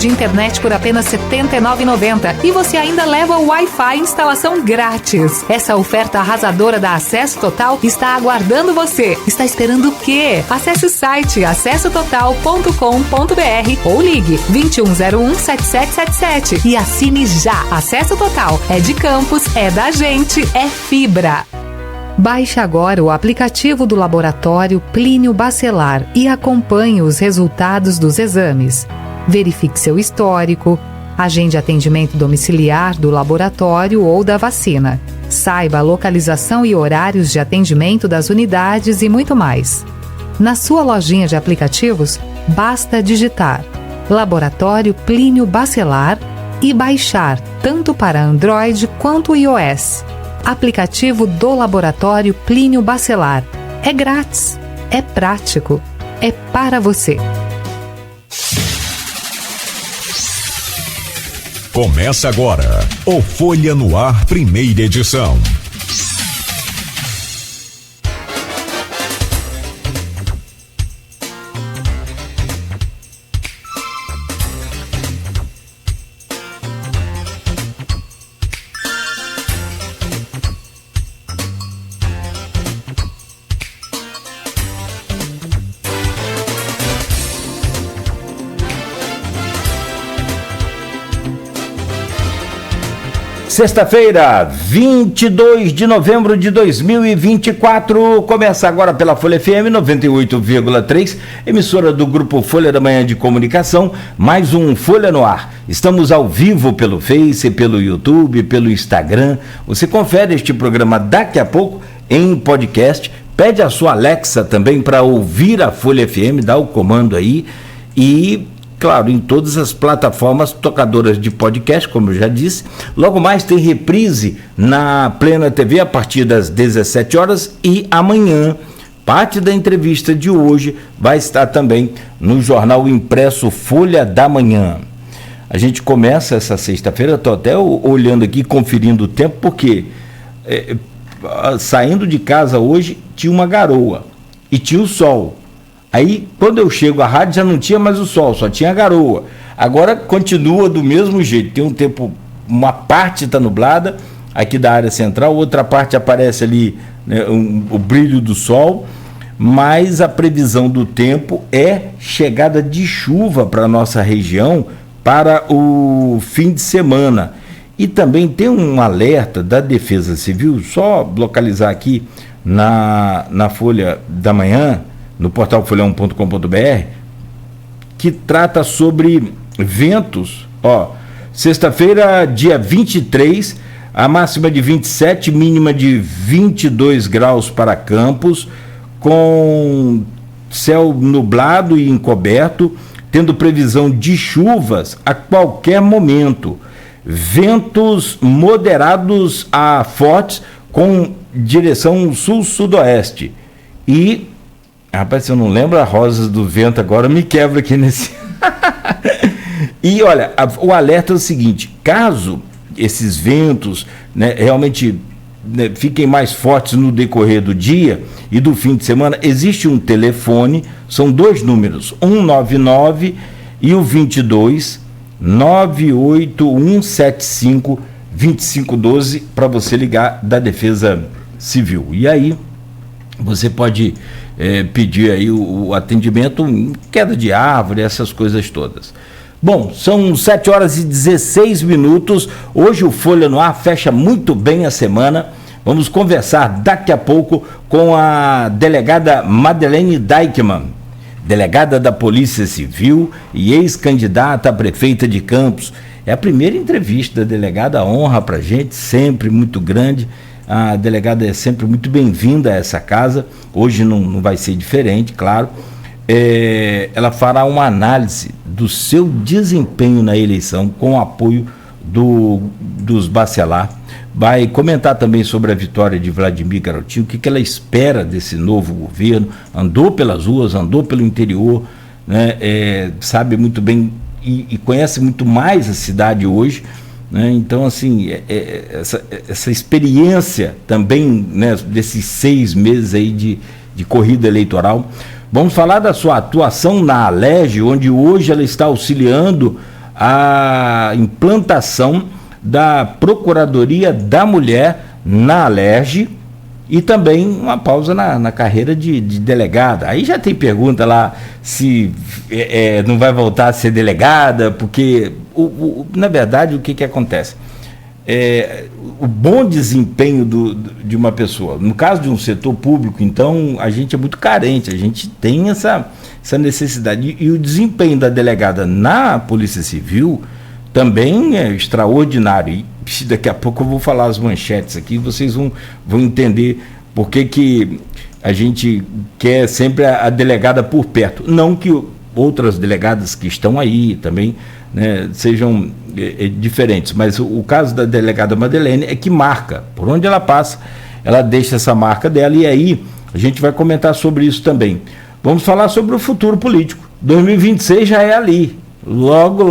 de internet por apenas R$ 79,90 e você ainda leva o Wi-Fi instalação grátis. Essa oferta arrasadora da Acesso Total está aguardando você. Está esperando o quê? Acesse o site acessototal.com.br ou ligue 2101-7777 e assine já. Acesso Total é de campus, é da gente, é fibra. Baixe agora o aplicativo do Laboratório Plínio Bacelar e acompanhe os resultados dos exames. Verifique seu histórico, agende atendimento domiciliar do laboratório ou da vacina. Saiba a localização e horários de atendimento das unidades e muito mais. Na sua lojinha de aplicativos, basta digitar Laboratório Plínio Bacelar e baixar tanto para Android quanto iOS. Aplicativo do Laboratório Plínio Bacelar. É grátis, é prático, é para você. Começa agora o Folha no Ar, primeira edição. Sexta-feira, 22 de novembro de 2024, começa agora pela Folha FM 98,3, emissora do Grupo Folha da Manhã de Comunicação, mais um Folha no Ar. Estamos ao vivo pelo Face, pelo YouTube, pelo Instagram. Você confere este programa daqui a pouco em podcast. Pede a sua Alexa também para ouvir a Folha FM, dá o comando aí e... claro, em todas as plataformas tocadoras de podcast, como eu já disse. Logo mais tem reprise na Plena TV a partir das 17 horas e amanhã, parte da entrevista de hoje vai estar também no jornal impresso Folha da Manhã. A gente começa essa sexta-feira, estou até olhando aqui, conferindo o tempo, porque saindo de casa hoje tinha uma garoa e tinha o sol. Aí, quando eu chego à rádio, já não tinha mais o sol, só tinha a garoa. Agora continua do mesmo jeito. Tem um tempo, uma parte está nublada, aqui da área central, outra parte aparece ali, né, o brilho do sol, mas a previsão do tempo é chegada de chuva para a nossa região para o fim de semana. E também tem um alerta da Defesa Civil, só localizar aqui na Folha da Manhã, no portal folha1.com.br, que trata sobre ventos. Sexta-feira, dia 23, a máxima de 27, mínima de 22 graus para Campos, com céu nublado e encoberto, tendo previsão de chuvas a qualquer momento. Ventos moderados a fortes, com direção sul-sudoeste. E rapaz, se eu não lembro a Rosas do Vento agora, me quebra aqui nesse... E olha, o alerta é o seguinte: caso esses ventos, né, realmente, né, fiquem mais fortes no decorrer do dia e do fim de semana, existe um telefone, são dois números, 199 e o 22 98175 2512, para você ligar da Defesa Civil. E aí você pode pedir aí o atendimento em queda de árvore, essas coisas todas. Bom, são 7 horas e 16 minutos. Hoje o Folha no Ar fecha muito bem a semana. Vamos conversar daqui a pouco com a delegada Madeleine Deichmann, delegada da Polícia Civil e ex-candidata a prefeita de Campos. É a primeira entrevista da delegada, honra pra gente, sempre muito grande. A delegada é sempre muito bem-vinda a essa casa. Hoje não vai ser diferente, claro. Ela fará uma análise do seu desempenho na eleição com o apoio dos Bacelar. Vai comentar também sobre a vitória de Vladimir Garotinho, o que ela espera desse novo governo. Andou pelas ruas, andou pelo interior, né? Sabe muito bem e conhece muito mais a cidade hoje. Então, assim, essa experiência também, né, desses 6 meses aí de corrida eleitoral. Vamos falar da sua atuação na Alerj, onde hoje ela está auxiliando a implantação da Procuradoria da Mulher na Alerj e também uma pausa na carreira de delegada. Aí já tem pergunta lá se não vai voltar a ser delegada, porque, na verdade, o que acontece? O bom desempenho de uma pessoa, no caso de um setor público, então, a gente é muito carente, a gente tem essa necessidade. E o desempenho da delegada na Polícia Civil também é extraordinário. E daqui a pouco eu vou falar as manchetes aqui, vocês vão entender por que a gente quer sempre a delegada por perto. Não que outras delegadas que estão aí também, né, sejam diferentes, mas o caso da delegada Madeleine é que marca, por onde ela passa, ela deixa essa marca dela, e aí a gente vai comentar sobre isso também. Vamos falar sobre o futuro político. 2026 já é ali, logo.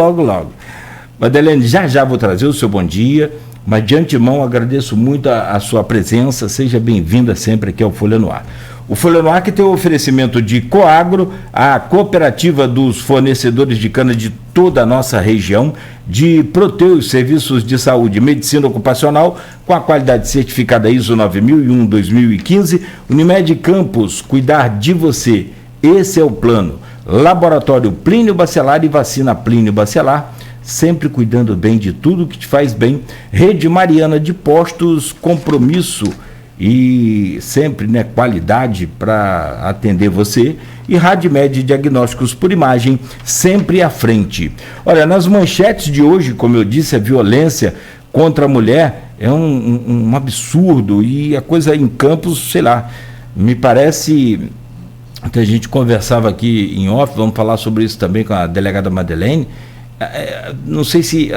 Madeleine, já vou trazer o seu bom dia, mas de antemão agradeço muito a sua presença, seja bem-vinda sempre aqui ao Folha no Ar. O Folha no Ar que tem o oferecimento de Coagro, a cooperativa dos fornecedores de cana de toda a nossa região, de Proteus, serviços de saúde e medicina ocupacional, com a qualidade certificada ISO 9001-2015, Unimed Campos, cuidar de você, esse é o plano. Laboratório Plínio Bacelar e vacina Plínio Bacelar, sempre cuidando bem de tudo que te faz bem. Rede Mariana de Postos, compromisso e sempre, né, qualidade para atender você. E Radmed Diagnósticos por Imagem, sempre à frente. Olha, nas manchetes de hoje, como eu disse, a violência contra a mulher é um absurdo, e a coisa em Campos, sei lá, me parece que a gente conversava aqui em off, vamos falar sobre isso também com a delegada Madeleine. Não sei se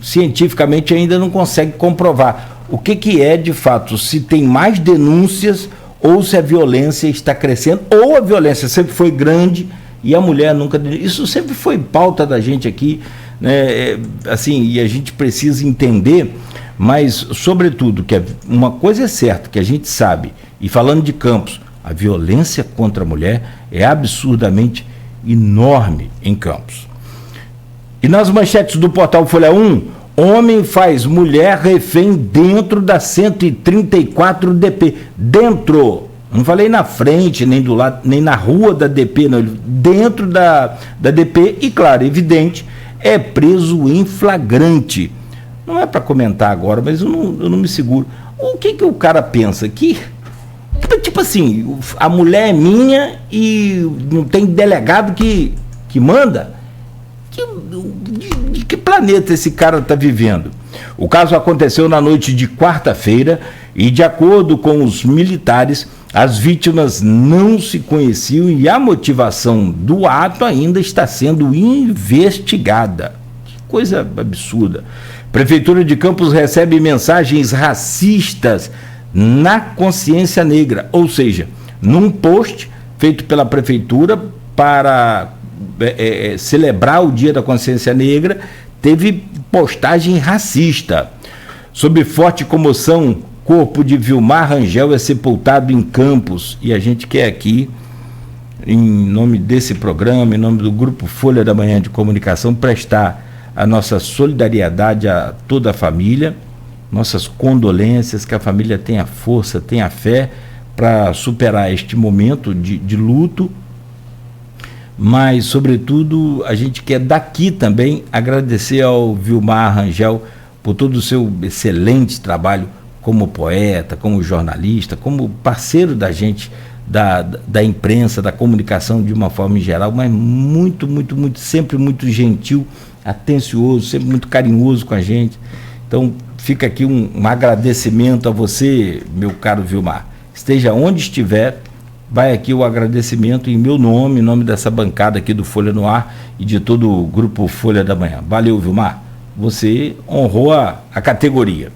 cientificamente ainda não consegue comprovar o que é de fato, se tem mais denúncias ou se a violência está crescendo, ou a violência sempre foi grande e a mulher nunca... Isso sempre foi pauta da gente aqui, né? Assim, e a gente precisa entender, mas sobretudo que uma coisa é certa, que a gente sabe, e falando de Campos, a violência contra a mulher é absurdamente enorme em Campos. E nas manchetes do portal Folha 1, homem faz mulher refém dentro da 134 DP. Dentro, não falei na frente, nem do lado, nem na rua da DP, não, dentro da DP, e claro, evidente, é preso em flagrante. Não é para comentar agora, mas eu não me seguro. O que o cara pensa? Que, tipo assim, a mulher é minha e não tem delegado que manda? De que planeta esse cara está vivendo? O caso aconteceu na noite de quarta-feira e, de acordo com os militares, as vítimas não se conheciam e a motivação do ato ainda está sendo investigada. Que coisa absurda. Prefeitura de Campos recebe mensagens racistas na consciência negra, ou seja, num post feito pela prefeitura para celebrar o Dia da Consciência Negra, teve postagem racista. Sob forte comoção, corpo de Vilmar Rangel é sepultado em Campos, e a gente quer aqui, em nome desse programa, em nome do Grupo Folha da Manhã de Comunicação, prestar a nossa solidariedade a toda a família, nossas condolências, que a família tenha força, tenha fé para superar este momento de luto. Mas, sobretudo, a gente quer daqui também agradecer ao Vilmar Rangel por todo o seu excelente trabalho como poeta, como jornalista, como parceiro da gente, da imprensa, da comunicação de uma forma em geral, mas muito, sempre muito gentil, atencioso, sempre muito carinhoso com a gente. Então, fica aqui um agradecimento a você, meu caro Vilmar. Esteja onde estiver, vai aqui o agradecimento em meu nome, em nome dessa bancada aqui do Folha no Ar e de todo o Grupo Folha da Manhã. Valeu, Vilmar. Você honrou a categoria.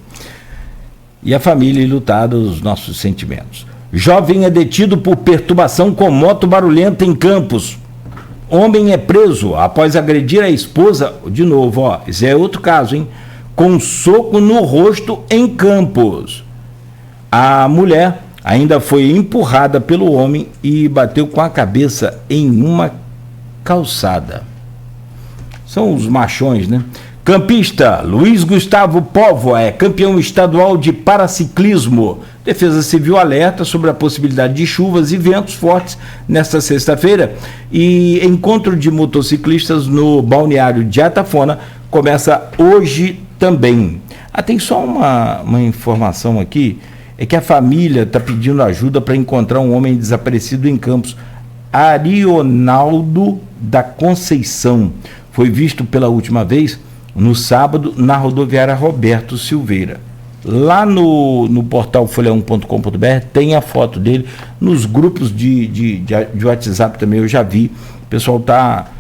E a família enlutada, os nossos sentimentos. Jovem é detido por perturbação com moto barulhenta em Campos. Homem é preso após agredir a esposa, de novo, esse é outro caso, hein? Com soco no rosto em Campos. A mulher ainda foi empurrada pelo homem e bateu com a cabeça em uma calçada. São os machões, né? Campista, Luiz Gustavo Póvoa é campeão estadual de paraciclismo. Defesa Civil alerta sobre a possibilidade de chuvas e ventos fortes nesta sexta-feira. E encontro de motociclistas no balneário de Atafona começa hoje também. Tem só uma informação aqui, é que a família está pedindo ajuda para encontrar um homem desaparecido em Campos. Arionaldo da Conceição foi visto pela última vez no sábado na rodoviária Roberto Silveira. Lá no portal folha1.com.br tem a foto dele, nos grupos de WhatsApp também eu já vi, o pessoal está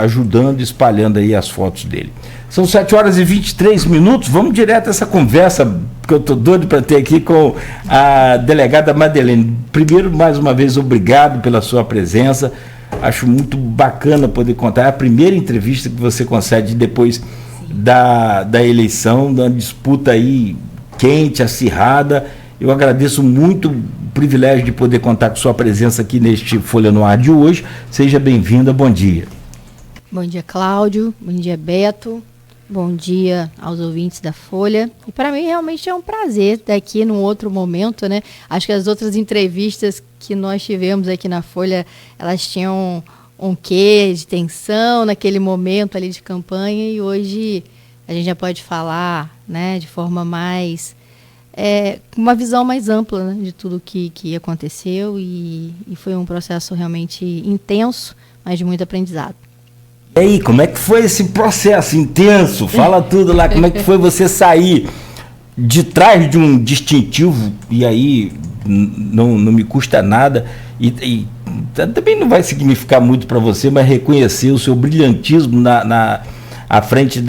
ajudando, espalhando aí as fotos dele. São 7h23, vamos direto a essa conversa que eu estou doido para ter aqui com a delegada Madeleine. Primeiro, mais uma vez, obrigado pela sua presença. Acho muito bacana poder contar. É a primeira entrevista que você concede depois da eleição, da disputa aí quente, acirrada. Eu agradeço muito o privilégio de poder contar com sua presença aqui neste Folha no Ar de hoje. Seja bem-vinda, bom dia. Bom dia, Cláudio. Bom dia, Beto. Bom dia aos ouvintes da Folha. E para mim realmente é um prazer estar aqui num outro momento, né? Acho que as outras entrevistas que nós tivemos aqui na Folha, elas tinham um quê de tensão naquele momento ali de campanha, e hoje a gente já pode falar, né, de forma mais... uma visão mais ampla, né, de tudo que aconteceu, e foi um processo realmente intenso, mas de muito aprendizado. E aí, como é que foi esse processo intenso? Fala tudo lá, como é que foi você sair de trás de um distintivo, e aí não me custa nada, e também não vai significar muito para você, mas reconhecer o seu brilhantismo à frente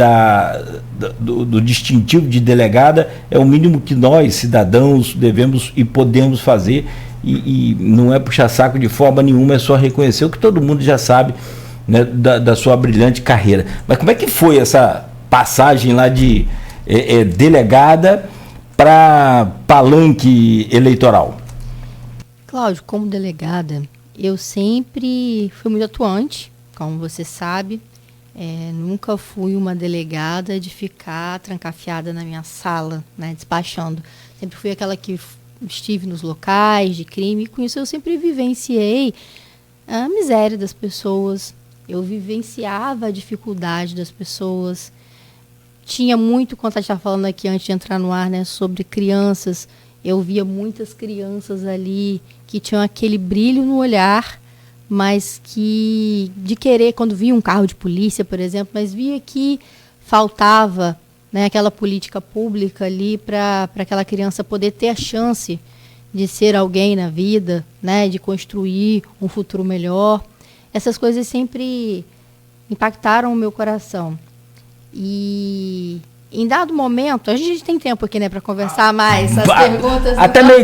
do distintivo de delegada é o mínimo que nós, cidadãos, devemos e podemos fazer, e não é puxar saco de forma nenhuma, é só reconhecer o que todo mundo já sabe, né, da sua brilhante carreira. Mas como é que foi essa passagem lá de delegada para palanque eleitoral? Cláudio, como delegada, eu sempre fui muito atuante, como você sabe. Nunca fui uma delegada de ficar trancafiada na minha sala, né, despachando. Sempre fui aquela que estive nos locais de crime, e com isso eu sempre vivenciei a miséria das pessoas. Eu vivenciava a dificuldade das pessoas. Tinha muito, quando a gente estava falando aqui antes de entrar no ar, né, sobre crianças. Eu via muitas crianças ali que tinham aquele brilho no olhar, mas que de querer, quando via um carro de polícia, por exemplo, mas via que faltava, né, aquela política pública ali para aquela criança poder ter a chance de ser alguém na vida, né, de construir um futuro melhor. Essas coisas sempre impactaram o meu coração. E em dado momento, a gente tem tempo aqui, né, para conversar mais as perguntas. Até meio,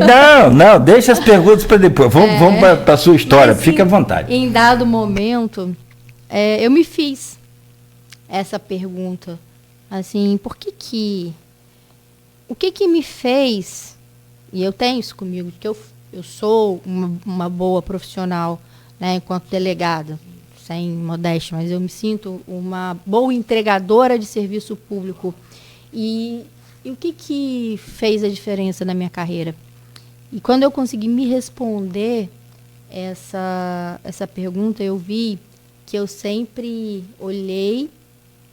não, deixa as perguntas para depois. Vamos para a sua história, assim, fique à vontade. Em dado momento, eu me fiz essa pergunta, assim, o que me fez, e eu tenho isso comigo, que eu sou uma boa profissional, né, enquanto delegada, sem modéstia, mas eu me sinto uma boa entregadora de serviço público. E o que fez a diferença na minha carreira? E quando eu consegui me responder essa pergunta, eu vi que eu sempre olhei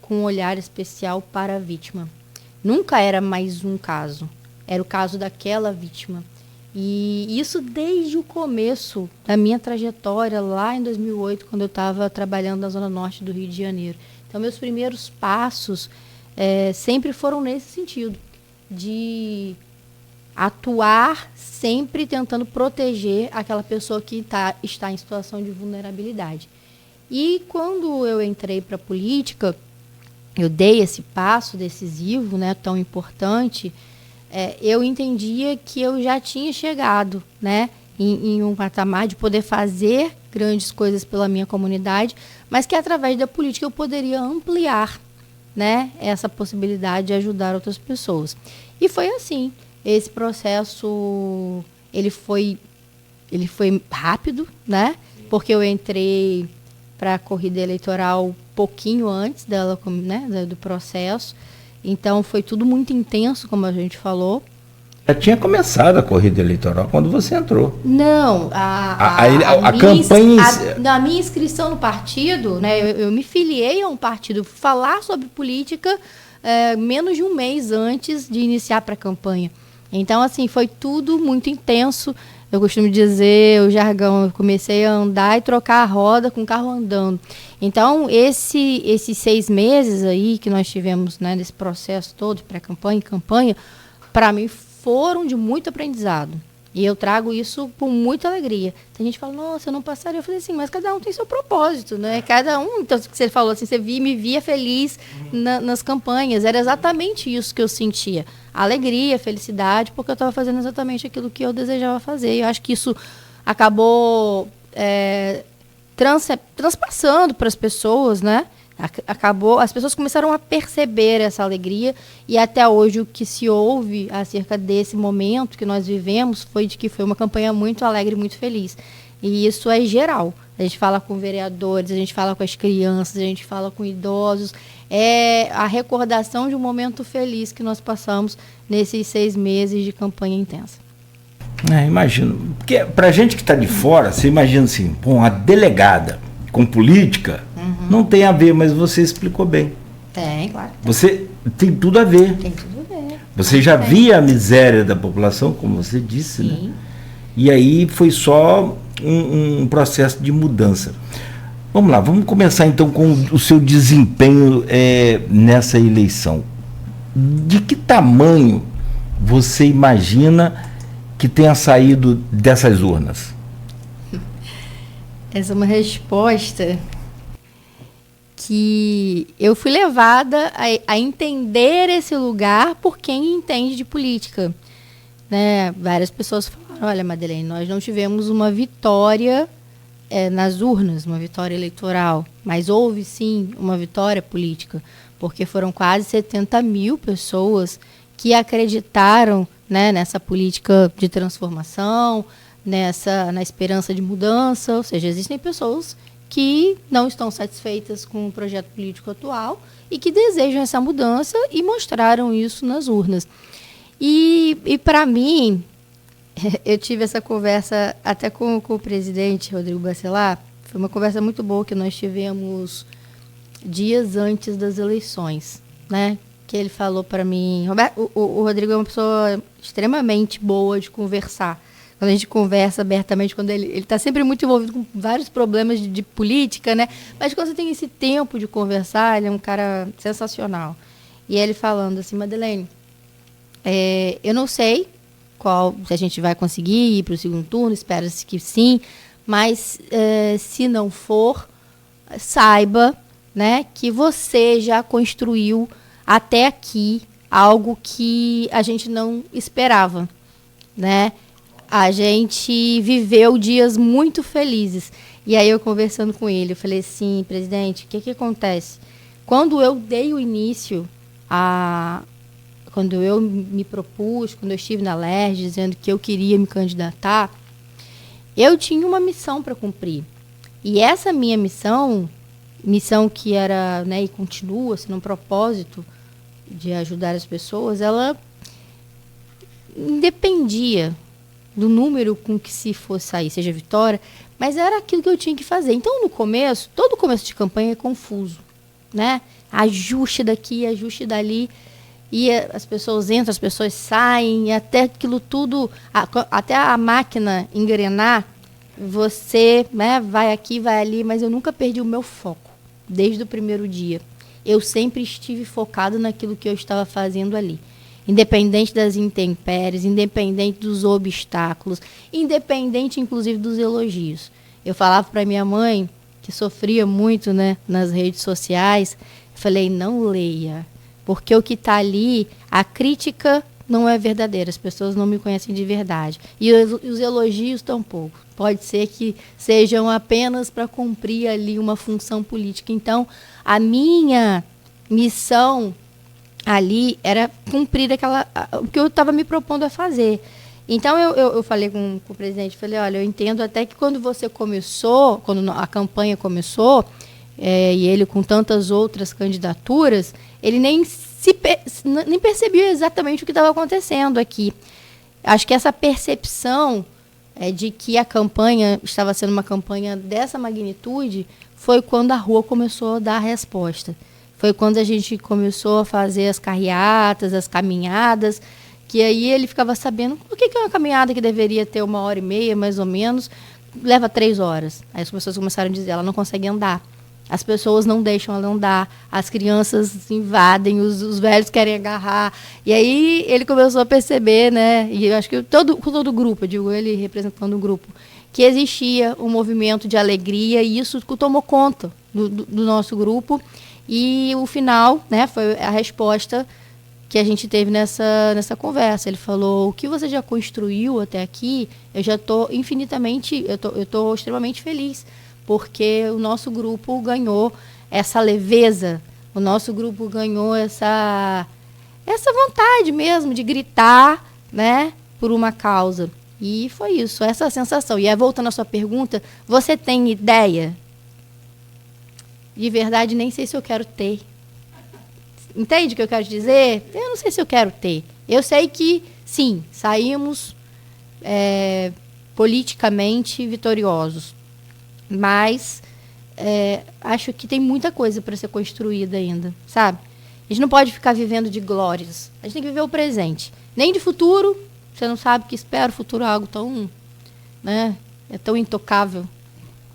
com um olhar especial para a vítima. Nunca era mais um caso, era o caso daquela vítima. E isso desde o começo da minha trajetória, lá em 2008, quando eu estava trabalhando na Zona Norte do Rio de Janeiro. Então, meus primeiros passos sempre foram nesse sentido, de atuar sempre tentando proteger aquela pessoa que está em situação de vulnerabilidade. E quando eu entrei para a política, eu dei esse passo decisivo, né, tão importante. Eu entendia que eu já tinha chegado, né, em um patamar de poder fazer grandes coisas pela minha comunidade, mas que através da política eu poderia ampliar, né, essa possibilidade de ajudar outras pessoas. E foi assim. Esse processo ele foi rápido, né, porque eu entrei para a corrida eleitoral pouquinho antes dela, né, do processo. Então foi tudo muito intenso, como a gente falou. Já tinha começado a corrida eleitoral quando você entrou. Não, a campanha... Na minha inscrição no partido, né, eu me filiei a um partido, falar sobre política menos de um mês antes de iniciar para a campanha. Então, assim, foi tudo muito intenso. Eu costumo dizer o jargão, eu comecei a andar e trocar a roda com o carro andando. Então, esses 6 meses aí que nós tivemos, né, nesse processo todo, pré-campanha e campanha, para mim foram de muito aprendizado. E eu trago isso com muita alegria. Tem gente que fala, nossa, eu não passaria. Eu falei assim, mas cada um tem seu propósito, né? Cada um, então, você falou assim, você me via feliz nas campanhas. Era exatamente isso que eu sentia. Alegria, felicidade, porque eu estava fazendo exatamente aquilo que eu desejava fazer. E eu acho que isso acabou transpassando para as pessoas, né? As pessoas começaram a perceber essa alegria, e até hoje o que se ouve acerca desse momento que nós vivemos foi de que foi uma campanha muito alegre, muito feliz. E isso é geral. A gente fala com vereadores, a gente fala com as crianças, a gente fala com idosos. É a recordação de um momento feliz que nós passamos nesses 6 meses de campanha intensa. Imagino. Porque pra gente que está de fora, você imagina assim, a delegada com política não tem a ver, mas você explicou bem. Tem, claro. Você tem tudo a ver. Tem tudo a ver. Você já via a miséria da população, como você disse, sim, né? E aí foi só um processo de mudança. Vamos lá, vamos começar então com o seu desempenho nessa eleição. De que tamanho você imagina que tenha saído dessas urnas? Essa é uma resposta que eu fui levada a entender esse lugar por quem entende de política. Né? Várias pessoas falaram, olha, Madeleine, nós não tivemos uma vitória nas urnas, uma vitória eleitoral, mas houve sim uma vitória política, porque foram quase 70 mil pessoas que acreditaram, né, nessa política de transformação, na esperança de mudança. Ou seja, existem pessoas que não estão satisfeitas com o projeto político atual e que desejam essa mudança e mostraram isso nas urnas. E para mim, eu tive essa conversa até com o presidente Rodrigo Bacelar. Foi uma conversa muito boa que nós tivemos dias antes das eleições, né? Que ele falou para mim... O Rodrigo é uma pessoa extremamente boa de conversar. Quando a gente conversa abertamente, quando ele está sempre muito envolvido com vários problemas de política, né? Mas quando você tem esse tempo de conversar, ele é um cara sensacional. E ele falando assim, Madeleine, eu não sei se a gente vai conseguir ir para o segundo turno, espera-se que sim, mas se não for, saiba, né, que você já construiu até aqui algo que a gente não esperava, né? A gente viveu dias muito felizes. E aí eu conversando com ele, eu falei assim, presidente, o que acontece? Quando eu dei o início quando eu me propus, quando eu estive na LERJ, dizendo que eu queria me candidatar, eu tinha uma missão para cumprir. E essa minha missão que era, né, e continua sendo um propósito de ajudar as pessoas, ela independia do número com que se fosse sair, seja vitória, mas era aquilo que eu tinha que fazer. Então, no começo, todo começo de campanha é confuso, né? Ajuste daqui, ajuste dali, e as pessoas entram, as pessoas saem, e até aquilo tudo, até a máquina engrenar, você, né, vai aqui, vai ali, mas eu nunca perdi o meu foco, desde o primeiro dia. Eu sempre estive focado naquilo que eu estava fazendo ali. Independente das intempéries, independente dos obstáculos, independente, inclusive, dos elogios. Eu falava para minha mãe, que sofria muito, né, nas redes sociais, eu falei, não leia, porque o que está ali, a crítica não é verdadeira, as pessoas não me conhecem de verdade. E os elogios tampouco. Pode ser que sejam apenas para cumprir ali uma função política. Então, a minha missão ali era cumprir o que eu estava me propondo a fazer. Então, eu falei com o presidente, falei, olha, eu entendo até que quando você começou, quando a campanha começou, e ele com tantas outras candidaturas, ele nem percebia exatamente o que estava acontecendo aqui. Acho que essa percepção de que a campanha estava sendo uma campanha dessa magnitude foi quando a rua começou a dar a resposta. Foi quando a gente começou a fazer as carreatas, as caminhadas, que aí ele ficava sabendo o que é uma caminhada que deveria ter 1h30, mais ou menos, leva 3 horas. Aí as pessoas começaram a dizer, ela não consegue andar. As pessoas não deixam ela andar, as crianças invadem, os velhos querem agarrar. E aí ele começou a perceber, né? E eu acho que todo o grupo, eu digo ele representando o grupo, que existia um movimento de alegria e isso tomou conta do nosso grupo. E o final, né, foi a resposta que a gente teve nessa conversa. Ele falou, o que você já construiu até aqui, eu já estou infinitamente, eu estou extremamente feliz, porque o nosso grupo ganhou essa leveza, o nosso grupo ganhou essa vontade mesmo de gritar, né, por uma causa. E foi isso, essa sensação. E aí, voltando à sua pergunta, você tem ideia? De verdade, nem sei se eu quero ter. Entende o que eu quero dizer? Eu não sei se eu quero ter. Eu sei que, sim, saímos politicamente vitoriosos. Mas acho que tem muita coisa para ser construída ainda, sabe? A gente não pode ficar vivendo de glórias. A gente tem que viver o presente. Nem de futuro, você não sabe o que espera. O futuro é algo tão, né, é tão intocável.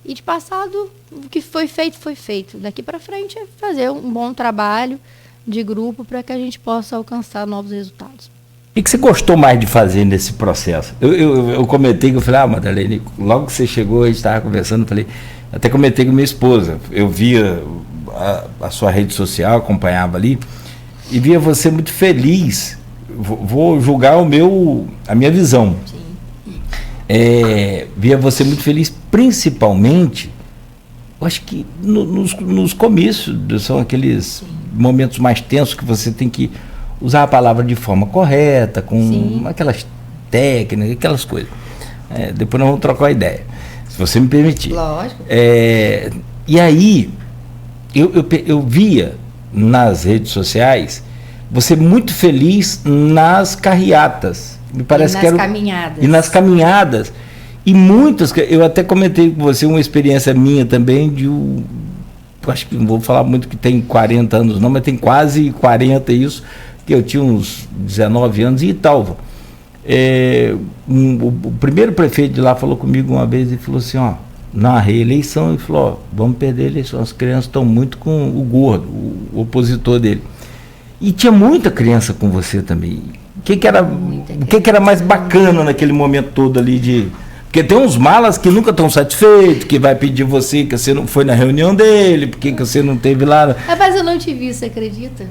E de passado, o que foi feito, foi feito. Daqui para frente é fazer um bom trabalho de grupo para que a gente possa alcançar novos resultados. O que você gostou mais de fazer nesse processo? Eu comentei, que eu falei, Madalene, logo que você chegou, a gente estava conversando, falei, até comentei com minha esposa, eu via a sua rede social, acompanhava ali, e via você muito feliz. Vou julgar a minha visão. Sim. Via você muito feliz, principalmente, eu acho que nos comícios, são aqueles Sim. momentos mais tensos que você tem que usar a palavra de forma correta, com Sim. aquelas técnicas, aquelas coisas. Depois nós vamos trocar a ideia, se você me permitir. Lógico. E aí, eu via nas redes sociais você muito feliz nas carreatas. Me parece caminhadas. E nas caminhadas. E muitas, eu até comentei com você uma experiência minha também acho que não vou falar muito que tem 40 anos não, mas tem quase 40 isso, que eu tinha uns 19 anos em Italva. O primeiro prefeito de lá falou comigo uma vez e falou assim, na reeleição, ele falou, vamos perder a eleição, as crianças estão muito com o gordo, o opositor dele. E tinha muita criança com você também. O que era mais bacana naquele momento todo ali Porque tem uns malas que nunca estão satisfeitos, que vai pedir você que você não foi na reunião dele, porque que você não teve lá. Mas eu não te vi, você acredita?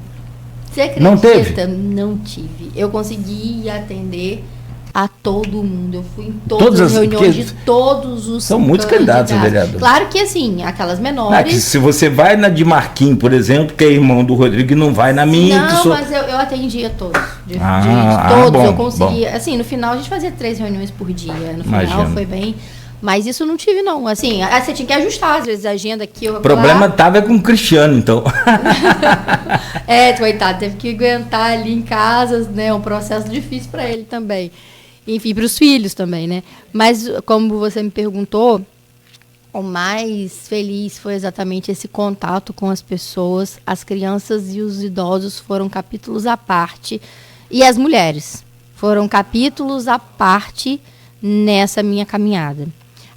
Você acredita? Não teve? Não tive. Eu consegui atender a todo mundo. Eu fui em todas as reuniões de todos os São muitos candidatos, vereador. Claro que assim, aquelas menores. Que se você vai na de Marquinhos, por exemplo, que é irmão do Rodrigo, e não vai na minha. Não, mas eu atendia todos. De todos, bom, eu conseguia. Bom. Assim, no final a gente fazia 3 reuniões por dia. No final foi bem. Mas isso eu não tive, não. Assim, você tinha que ajustar, às vezes, a agenda aqui. O problema estava com o Cristiano, então. Coitado, teve que aguentar ali em casa, né? Um processo difícil para ele também. Enfim, para os filhos também, né? Mas, como você me perguntou, o mais feliz foi exatamente esse contato com as pessoas. As crianças e os idosos foram capítulos à parte. E as mulheres foram capítulos à parte nessa minha caminhada.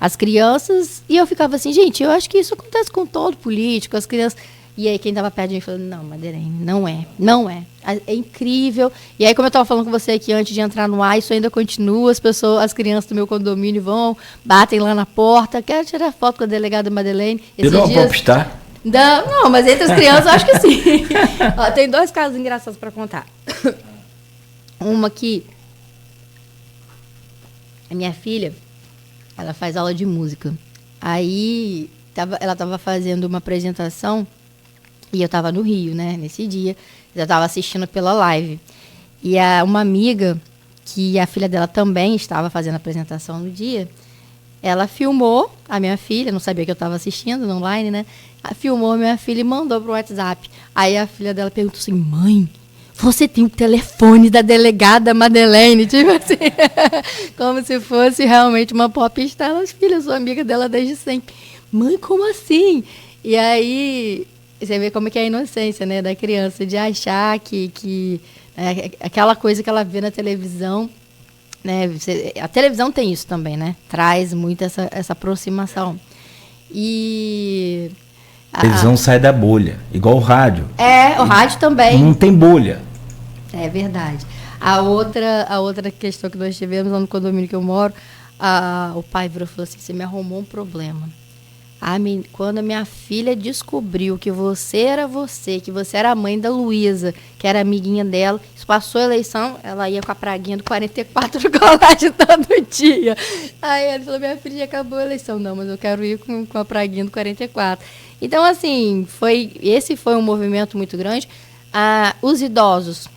As crianças, e eu ficava assim, gente, eu acho que isso acontece com todo político, as crianças. E aí quem estava perto de mim falou, não, Madalene, não é. É incrível. E aí, como eu estava falando com você aqui antes de entrar no ar, isso ainda continua, as crianças do meu condomínio batem lá na porta, quero tirar foto com a delegada Madalene. Tirou uma popstar? Não, mas entre as crianças eu acho que sim. Tem 2 casos engraçados para contar. Uma que a minha filha, ela faz aula de música. Aí ela estava fazendo uma apresentação e eu estava no Rio, né, nesse dia. Eu estava assistindo pela live. E uma amiga que a filha dela também estava fazendo a apresentação no dia, ela filmou a minha filha, não sabia que eu estava assistindo no online, né? Filmou a minha filha e mandou pro WhatsApp. Aí a filha dela perguntou assim, mãe, você tem o telefone da delegada Madeleine? Tipo assim, como se fosse realmente uma popstar. Ela, filha, eu sou amiga dela desde sempre. Mãe, como assim? E aí, você vê como que é a inocência, né, da criança, de achar que aquela coisa que ela vê na televisão, né, a televisão tem isso também, né, traz muito essa aproximação. E... A televisão sai da bolha, igual o rádio. O rádio também. Não tem bolha. É verdade. A outra questão que nós tivemos lá no condomínio que eu moro, o pai virou e falou assim, você me arrumou um problema. Quando a minha filha descobriu que você era a mãe da Luísa, que era amiguinha dela, isso passou a eleição, ela ia com a praguinha do 44 chocolate todo dia. Aí ele falou, minha filha já acabou a eleição. Não, mas eu quero ir com a praguinha do 44. Então, assim, esse foi um movimento muito grande. Os idosos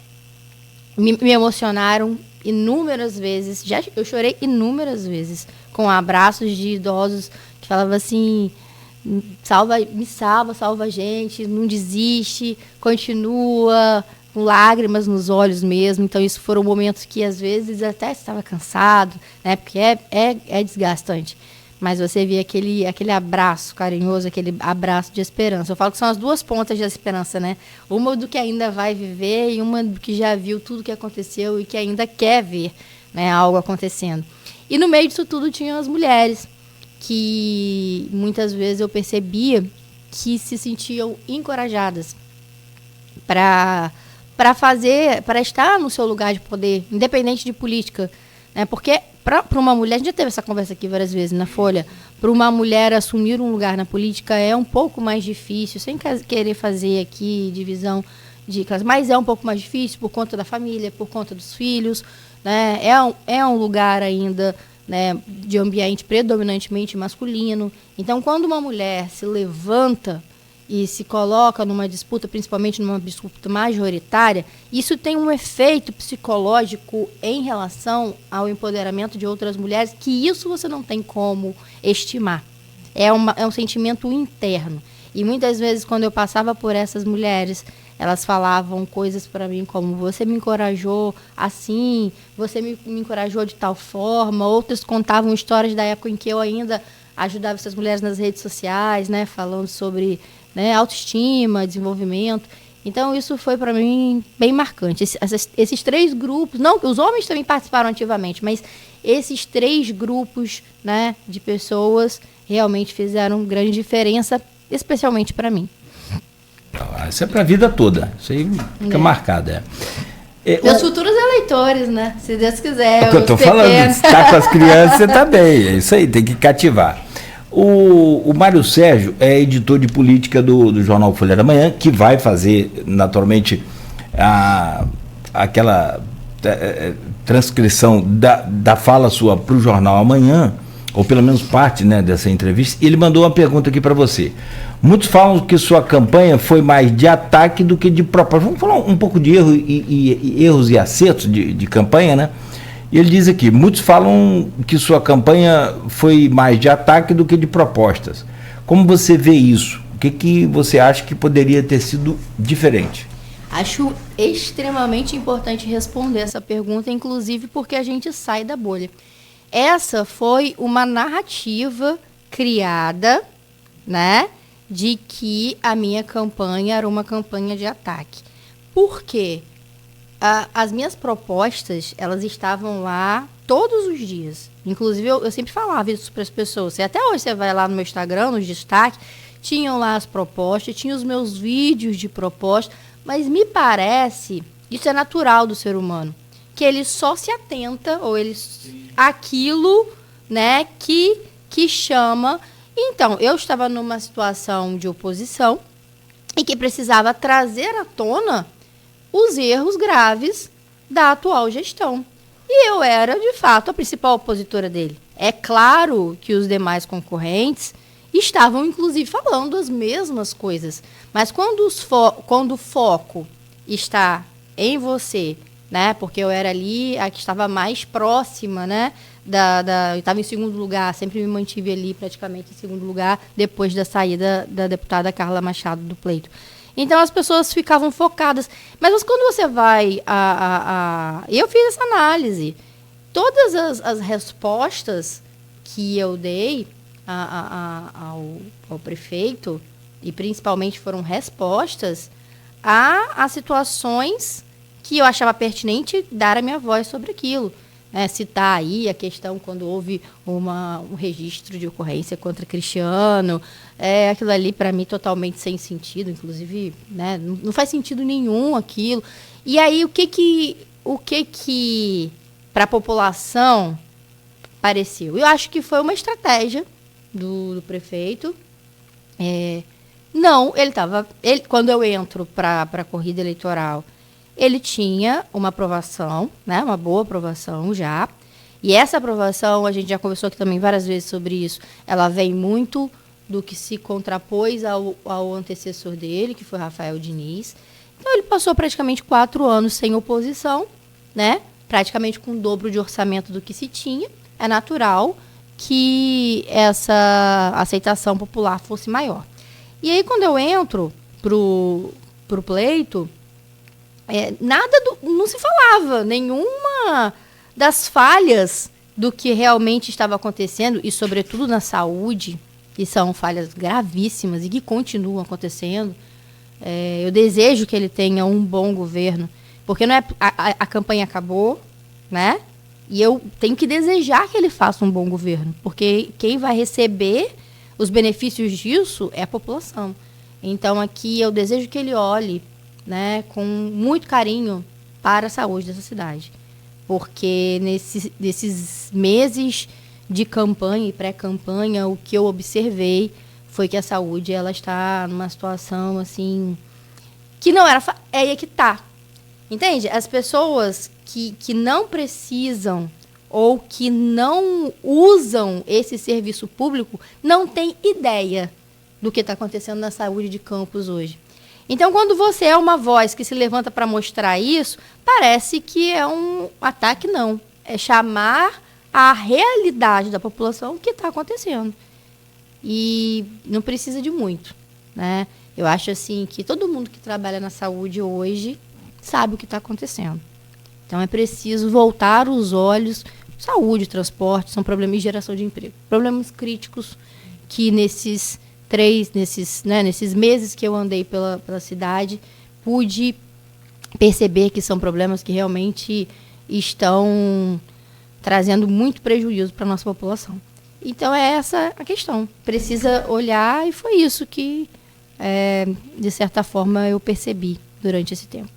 me emocionaram inúmeras vezes. Eu chorei inúmeras vezes com abraços de idosos que falavam assim, salva a gente, não desiste, continua, com lágrimas nos olhos mesmo. Então, isso foram momentos que, às vezes, até estava cansado, né? Porque é desgastante. Mas você vê aquele abraço carinhoso, aquele abraço de esperança. Eu falo que são as duas pontas da esperança, né? Uma do que ainda vai viver e uma do que já viu tudo que aconteceu e que ainda quer ver, né, algo acontecendo. E no meio disso tudo tinham as mulheres, que muitas vezes eu percebia que se sentiam encorajadas para estar no seu lugar de poder, independente de política, né? Porque para uma mulher, a gente já teve essa conversa aqui várias vezes na Folha, para uma mulher assumir um lugar na política é um pouco mais difícil, sem querer fazer aqui divisão de classe, mas é um pouco mais difícil por conta da família, por conta dos filhos, né? É um lugar ainda, né, de ambiente predominantemente masculino. Então, quando uma mulher se levanta e se coloca numa disputa, principalmente numa disputa majoritária, isso tem um efeito psicológico em relação ao empoderamento de outras mulheres, que isso você não tem como estimar. É um sentimento interno. E muitas vezes, quando eu passava por essas mulheres, elas falavam coisas para mim como, você me encorajou assim, você me encorajou de tal forma. Outras contavam histórias da época em que eu ainda ajudava essas mulheres nas redes sociais, né, falando sobre, né, autoestima, desenvolvimento. Então, isso foi para mim bem marcante. Esses três grupos, não, os homens também participaram ativamente, mas esses três grupos, né, de pessoas realmente fizeram grande diferença, especialmente para mim. Isso é para a vida toda. Isso aí fica marcado. Meus futuros eleitores, né? Se Deus quiser. É o que eu estou falando, se está com as crianças, você está bem. É isso aí, tem que cativar. O Mário Sérgio é editor de política do jornal Folha da Manhã, que vai fazer, naturalmente, aquela transcrição da fala sua para o jornal amanhã, ou pelo menos parte, né, dessa entrevista. E ele mandou uma pergunta aqui para você. Muitos falam que sua campanha foi mais de ataque do que de proposta. Vamos falar um pouco de erros e acertos de campanha, né? E ele diz aqui, muitos falam que sua campanha foi mais de ataque do que de propostas. Como você vê isso? O que você acha que poderia ter sido diferente? Acho extremamente importante responder essa pergunta, inclusive porque a gente sai da bolha. Essa foi uma narrativa criada, né, de que a minha campanha era uma campanha de ataque. Por quê? As minhas propostas, elas estavam lá todos os dias. Inclusive, eu sempre falava isso para as pessoas. Até hoje você vai lá no meu Instagram, nos destaques, tinham lá as propostas, tinha os meus vídeos de proposta, mas me parece, isso é natural do ser humano, que ele só se atenta, ou aquilo, né, que chama. Então, eu estava numa situação de oposição e que precisava trazer à tona os erros graves da atual gestão. E eu era, de fato, a principal opositora dele. É claro que os demais concorrentes estavam, inclusive, falando as mesmas coisas. Mas quando o foco está em você, né? Porque eu era ali a que estava mais próxima, né? Eu estava em segundo lugar, sempre me mantive ali praticamente em segundo lugar, depois da saída da deputada Carla Machado do pleito. Então as pessoas ficavam focadas. Mas quando você vai eu fiz essa análise. Todas as respostas que eu dei ao prefeito, e principalmente foram respostas a situações que eu achava pertinente dar a minha voz sobre aquilo. Citar aí a questão quando houve um registro de ocorrência contra Cristiano, aquilo ali para mim totalmente sem sentido, inclusive, né, não faz sentido nenhum aquilo. E aí o que para a população pareceu? Eu acho que foi uma estratégia do prefeito. Não, quando eu entro para a corrida eleitoral, ele tinha uma aprovação, né, uma boa aprovação já. E essa aprovação, a gente já conversou aqui também várias vezes sobre isso, ela vem muito do que se contrapôs ao antecessor dele, que foi Rafael Diniz. Então, ele passou praticamente 4 anos sem oposição, né, praticamente com o dobro de orçamento do que se tinha. É natural que essa aceitação popular fosse maior. E aí, quando eu entro pro pleito, não se falava, nenhuma das falhas do que realmente estava acontecendo, e sobretudo na saúde, que são falhas gravíssimas e que continuam acontecendo. Eu desejo que ele tenha um bom governo, porque não é a campanha acabou, né? E eu tenho que desejar que ele faça um bom governo, porque quem vai receber os benefícios disso é a população. Então, aqui eu desejo que ele olhe, né, com muito carinho para a saúde dessa cidade. Porque nesses meses de campanha e pré-campanha, o que eu observei foi que a saúde ela está numa situação assim que não era... É aí que está. Entende? As pessoas que não precisam ou que não usam esse serviço público não têm ideia do que está acontecendo na saúde de Campos hoje. Então, quando você é uma voz que se levanta para mostrar isso, parece que é um ataque, não. É chamar a realidade da população que está acontecendo. E não precisa de muito, né? Eu acho assim que todo mundo que trabalha na saúde hoje sabe o que está acontecendo. Então, é preciso voltar os olhos. Saúde, transporte, são problemas de geração de emprego. Problemas críticos que nesses meses que eu andei pela cidade, pude perceber que são problemas que realmente estão trazendo muito prejuízo para a nossa população. Então, é essa a questão. Precisa olhar, e foi isso que, de certa forma, eu percebi durante esse tempo.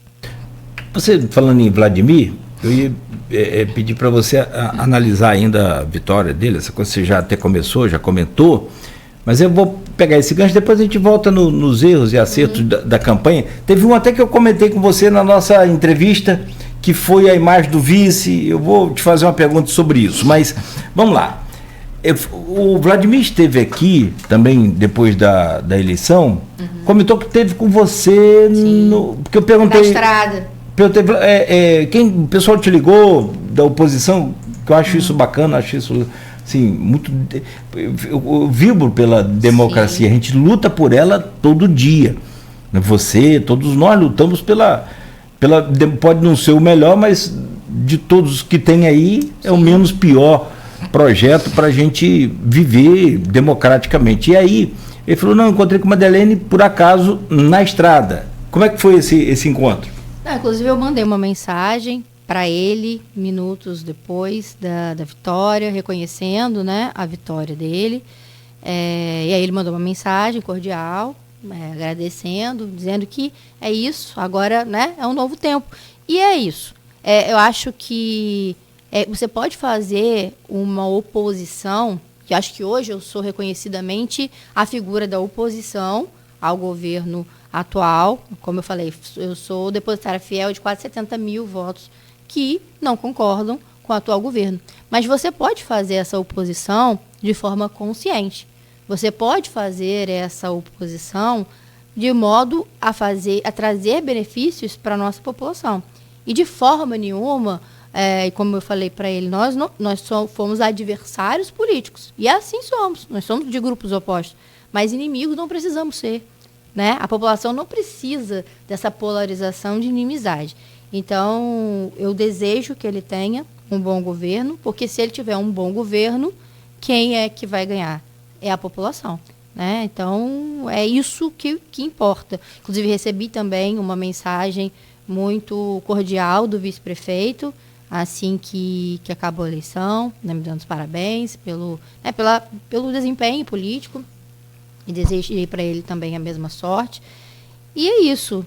Você, falando em Vladimir, eu ia pedir para você analisar ainda a vitória dele, essa coisa que você já até começou, já comentou, mas eu vou pegar esse gancho, depois a gente volta nos erros e acertos da campanha. Teve um até que eu comentei com você na nossa entrevista, que foi a imagem do vice. Eu vou te fazer uma pergunta sobre isso, mas vamos lá. O Vladimir esteve aqui também depois da eleição, comentou que teve com você, porque eu perguntei... Na estrada. O pessoal te ligou da oposição, que eu acho isso bacana, acho isso... Assim, muito, eu vibro pela democracia. Sim. A gente luta por ela todo dia. Você, todos nós lutamos pela pode não ser o melhor, mas de todos que tem aí, é o menos pior projeto para a gente viver democraticamente. E aí, ele falou, não, encontrei com a Madeleine, por acaso, na estrada. Como é que foi esse encontro? Inclusive, eu mandei uma mensagem para ele, minutos depois da vitória, reconhecendo, né, a vitória dele. E aí ele mandou uma mensagem cordial, agradecendo, dizendo que é isso, agora, né, é um novo tempo. E é isso. Eu acho que você pode fazer uma oposição, que acho que hoje eu sou reconhecidamente a figura da oposição ao governo atual. Como eu falei, eu sou depositária fiel de quase 70 mil votos que não concordam com o atual governo. Mas você pode fazer essa oposição de forma consciente. Você pode fazer essa oposição de modo a trazer benefícios para a nossa população. E de forma nenhuma, e como eu falei para ele, nós fomos adversários políticos. E assim somos. Nós somos de grupos opostos. Mas inimigos não precisamos ser. Né? A população não precisa dessa polarização de inimizade. Então, eu desejo que ele tenha um bom governo, porque se ele tiver um bom governo, quem é que vai ganhar? É a população. Né? Então, é isso que importa. Inclusive, recebi também uma mensagem muito cordial do vice-prefeito, assim que acabou a eleição, né, me dando os parabéns pelo desempenho político, e desejei para ele também a mesma sorte. E é isso.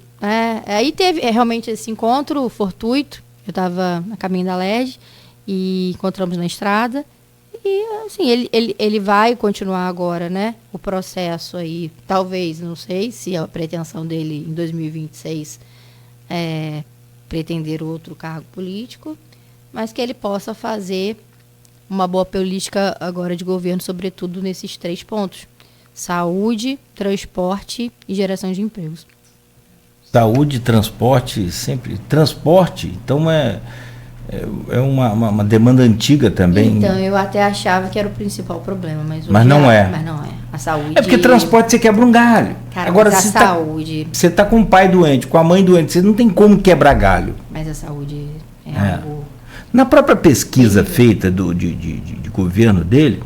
Aí teve realmente esse encontro fortuito, eu estava a caminho da LED, e encontramos na estrada, e assim, ele vai continuar agora, né, o processo aí, talvez, não sei se a pretensão dele em 2026 pretender outro cargo político, mas que ele possa fazer uma boa política agora de governo, sobretudo nesses 3 pontos: saúde, transporte e geração de empregos. Saúde, transporte, sempre. Transporte, então é uma demanda antiga também. Então, eu até achava que era o principal problema, mas não é. Mas não é. A saúde... É porque transporte você quebra um galho. Cara, agora, mas a saúde... Você está com o pai doente, com a mãe doente, você não tem como quebrar galho. Mas a saúde é algo... Na própria pesquisa feita de governo dele,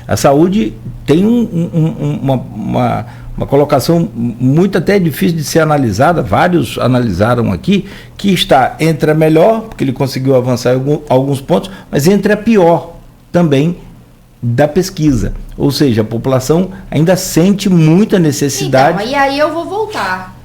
a saúde tem uma colocação muito até difícil de ser analisada, vários analisaram aqui, que está entre a melhor, porque ele conseguiu avançar em alguns pontos, mas entre a pior também da pesquisa. Ou seja, a população ainda sente muita necessidade. Então, e aí eu vou voltar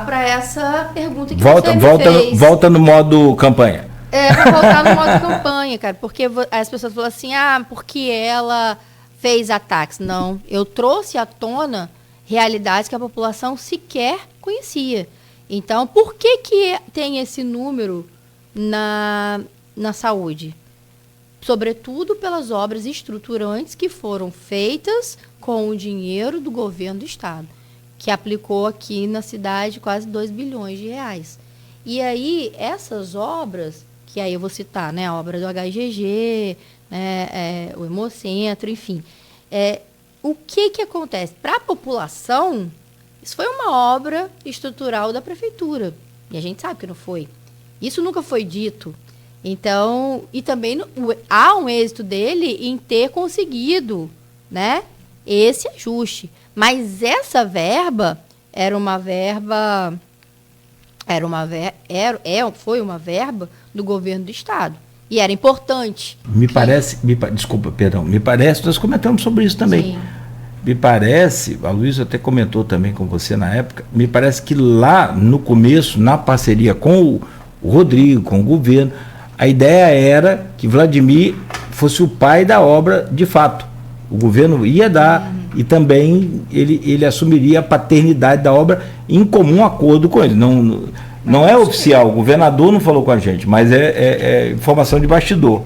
para essa pergunta que você me fez. Volta no modo campanha. Vou voltar no modo campanha, cara, porque as pessoas falam assim, porque ela fez ataques. Não, eu trouxe à tona realidades que a população sequer conhecia. Então, por que tem esse número na saúde? Sobretudo pelas obras estruturantes que foram feitas com o dinheiro do governo do estado, que aplicou aqui na cidade quase 2 bilhões de reais. E aí, essas obras, que aí eu vou citar, né, a obra do HGG, né, o Hemocentro, enfim, o que acontece? Para a população, isso foi uma obra estrutural da prefeitura. E a gente sabe que não foi. Isso nunca foi dito. Então, e também há um êxito dele em ter conseguido, né, esse ajuste. Mas essa verba foi uma verba do governo do estado. E era importante. Me parece, nós comentamos sobre isso também. Sim. Me parece, a Luísa até comentou também com você na época, me parece que lá no começo, na parceria com o Rodrigo, com o governo, a ideia era que Vladimir fosse o pai da obra de fato. O governo ia dar e também ele assumiria a paternidade da obra em comum acordo com ele. Não é oficial, o governador não falou com a gente, mas é informação de bastidor.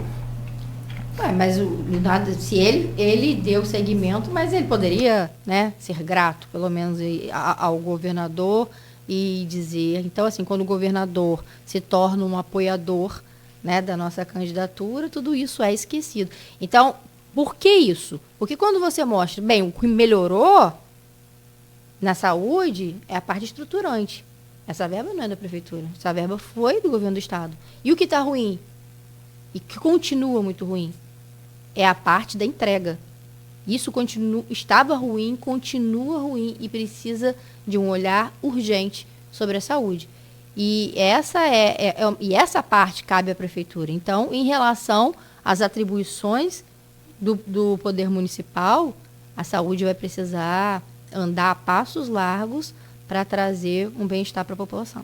Mas se ele deu seguimento, mas ele poderia, né, ser grato, pelo menos, ao governador e dizer... Então, assim, quando o governador se torna um apoiador, né, da nossa candidatura, tudo isso é esquecido. Então, por que isso? Porque quando você mostra, bem, o que melhorou na saúde é a parte estruturante. Essa verba não é da prefeitura, essa verba foi do governo do estado. E o que está ruim? E que continua muito ruim? É a parte da entrega. Isso estava ruim, continua ruim e precisa de um olhar urgente sobre a saúde. E essa parte cabe à prefeitura. Então, em relação às atribuições do poder municipal, a saúde vai precisar andar a passos largos para trazer um bem-estar para a população.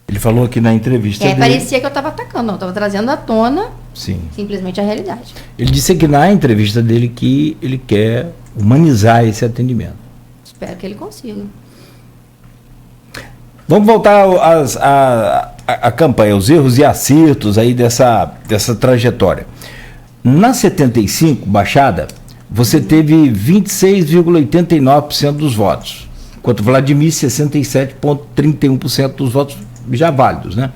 Ele falou aqui na entrevista dele... Parecia que eu estava atacando, não, eu estava trazendo à tona. Sim. Simplesmente a realidade. Ele disse aqui na entrevista dele que ele quer humanizar esse atendimento. Espero que ele consiga. Vamos voltar à campanha, os erros e acertos aí dessa trajetória. Na 75, Baixada, você teve 26,89% dos votos, enquanto Vladimir, 67,31% dos votos já válidos, né?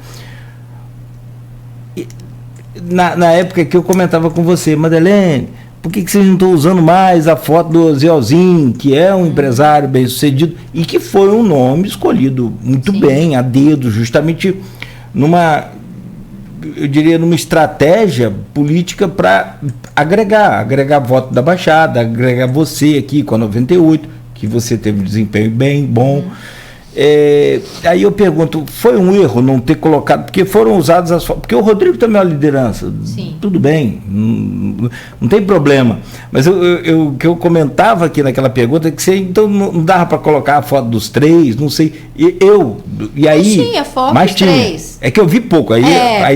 na época que eu comentava com você, Madeleine, por que vocês não estão usando mais a foto do Osielzinho, que é um empresário bem-sucedido e que foi um nome escolhido muito bem, a dedo, justamente numa estratégia política para agregar voto da Baixada, agregar você aqui com a 98, que você teve um desempenho bem bom. Aí eu pergunto, foi um erro não ter colocado, porque foram usadas as fotos, porque o Rodrigo também é uma liderança, tudo bem, não tem problema, mas o que eu comentava aqui naquela pergunta é que você então não dava para colocar a foto dos três, não sei, mas tinha foto mas dos tinha, três. é que eu vi pouco, aí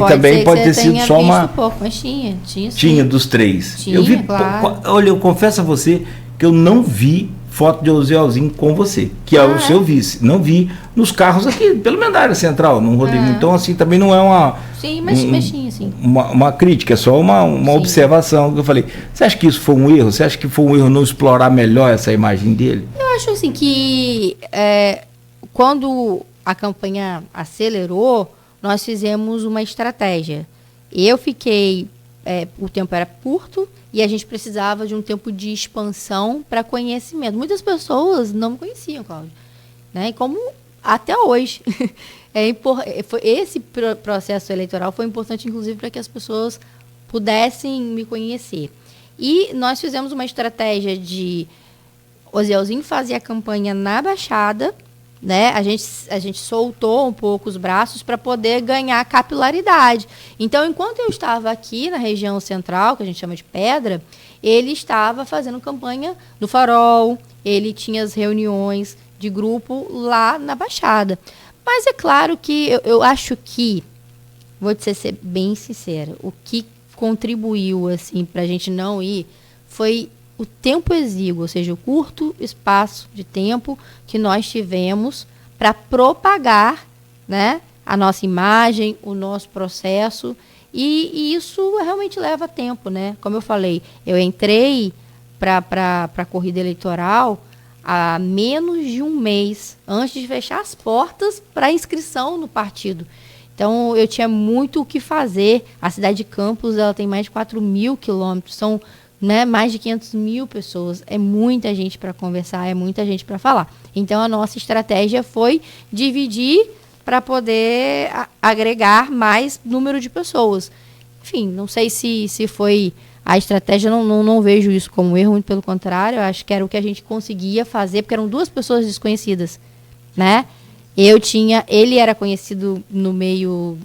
também pode ter sido só uma pouco, mas tinha dos três, tinha, eu vi claro. Olha, eu confesso a você que eu não vi foto de Osielzinho com você, que é o seu vice. Não vi nos carros aqui, pelo menos na área central, no Rodrigo. Então, assim, também não é uma... Sim, mas tinha, sim. Uma crítica, é só uma observação que eu falei. Você acha que isso foi um erro? Você acha que foi um erro não explorar melhor essa imagem dele? Eu acho, assim, que quando a campanha acelerou, nós fizemos uma estratégia. Eu fiquei... o tempo era curto, e a gente precisava de um tempo de expansão para conhecimento. Muitas pessoas não me conheciam, Cláudio, né? E como até hoje. Esse processo eleitoral foi importante, inclusive, para que as pessoas pudessem me conhecer. E nós fizemos uma estratégia de... Osielzinho fazia a campanha na Baixada, né? A gente soltou um pouco os braços para poder ganhar capilaridade. Então, enquanto eu estava aqui na região central, que a gente chama de Pedra, ele estava fazendo campanha no Farol, ele tinha as reuniões de grupo lá na Baixada. Mas é claro que eu acho que, vou te ser bem sincera, o que contribuiu assim, para a gente não ir foi o tempo exíguo, ou seja, o curto espaço de tempo que nós tivemos para propagar, né, a nossa imagem, o nosso processo, e isso realmente leva tempo, né? Como eu falei, eu entrei para a corrida eleitoral há menos de um mês, antes de fechar as portas para inscrição no partido. Então, eu tinha muito o que fazer. A cidade de Campos, ela tem mais de 4.000 quilômetros, são, né, mais de 500 mil pessoas. É muita gente para conversar, é muita gente para falar. Então, a nossa estratégia foi dividir para poder agregar mais número de pessoas. Enfim, não sei se foi a estratégia, não vejo isso como erro, muito pelo contrário, eu acho que era o que a gente conseguia fazer, porque eram duas pessoas desconhecidas, né? Ele era conhecido no meio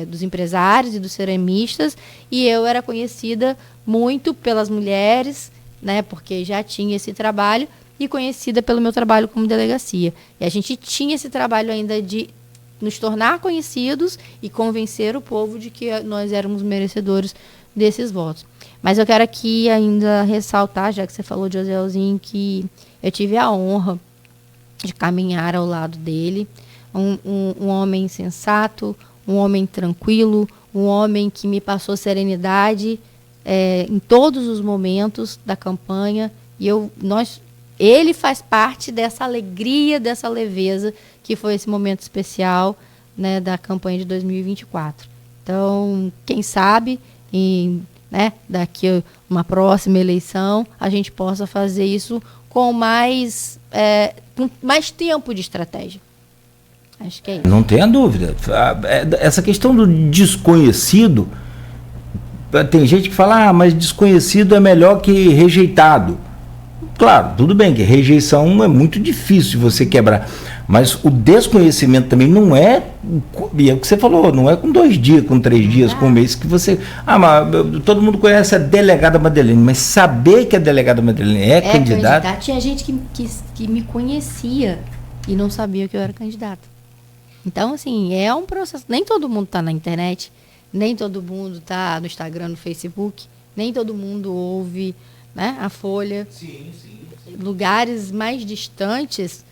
dos empresários e dos ceramistas, e eu era conhecida muito pelas mulheres, né, porque já tinha esse trabalho, e conhecida pelo meu trabalho como delegacia. E a gente tinha esse trabalho ainda de nos tornar conhecidos e convencer o povo de que nós éramos merecedores desses votos. Mas eu quero aqui ainda ressaltar, já que você falou de Osielzinho, que eu tive a honra de caminhar ao lado dele, um homem sensato, um homem tranquilo, um homem que me passou serenidade em todos os momentos da campanha, e ele faz parte dessa alegria, dessa leveza que foi esse momento especial, né, da campanha de 2024. Então, quem sabe, né, daqui uma próxima eleição, a gente possa fazer isso com mais tempo de estratégia. Acho que é isso. Não tenha dúvida. Essa questão do desconhecido, tem gente que fala, mas desconhecido é melhor que rejeitado. Claro, tudo bem que rejeição é muito difícil você quebrar, mas o desconhecimento também não é, e é o que você falou, não é com 2 dias, com 3 dias, com 1 mês que você... mas todo mundo conhece a delegada Madeleine, mas saber que a delegada Madeleine é candidata... Tinha gente que me conhecia e não sabia que eu era candidata. Então, assim, é um processo, nem todo mundo está na internet, nem todo mundo está no Instagram, no Facebook, nem todo mundo ouve, né, a Folha. Sim. Lugares mais distantes,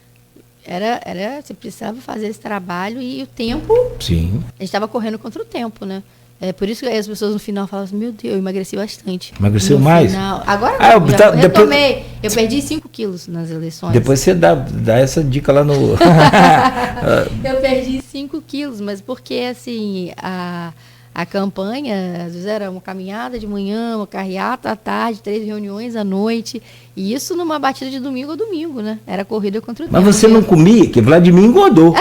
você precisava fazer esse trabalho e o tempo... Sim. A gente estava correndo contra o tempo, né? Por isso que as pessoas no final falam assim, meu Deus, eu emagreci bastante. Emagreceu mais? Final. Agora eu retomei. Eu perdi 5 quilos nas eleições. Depois você dá essa dica lá no... Eu perdi 5 quilos, mas porque, assim, A campanha, às vezes era uma caminhada de manhã, uma carreata à tarde, 3 reuniões à noite. E isso numa batida de domingo a domingo, né? Era corrida contra o tempo. Mas você não comia, que Vladimir engordou.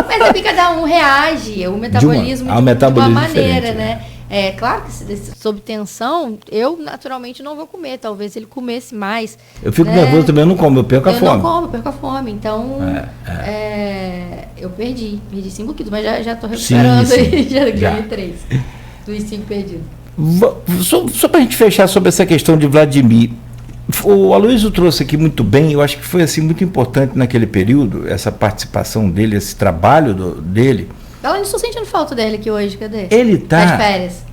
Mas é que cada um reage, o metabolismo de uma maneira, né? É claro que sob tensão, eu naturalmente não vou comer. Talvez ele comesse mais. Eu fico nervoso também, eu não como, eu perco a fome. Eu não como, eu perco a fome. Então, eu perdi 5 quilos, mas já estou recuperando aí, já ganhei 3 dos 5 perdidos. Só para a gente fechar sobre essa questão de Vladimir, o Aloysio trouxe aqui muito bem, eu acho que foi assim muito importante naquele período, essa participação dele, esse trabalho dele. Eu não estou sentindo falta dele aqui hoje, cadê? Ele tá... Nas férias.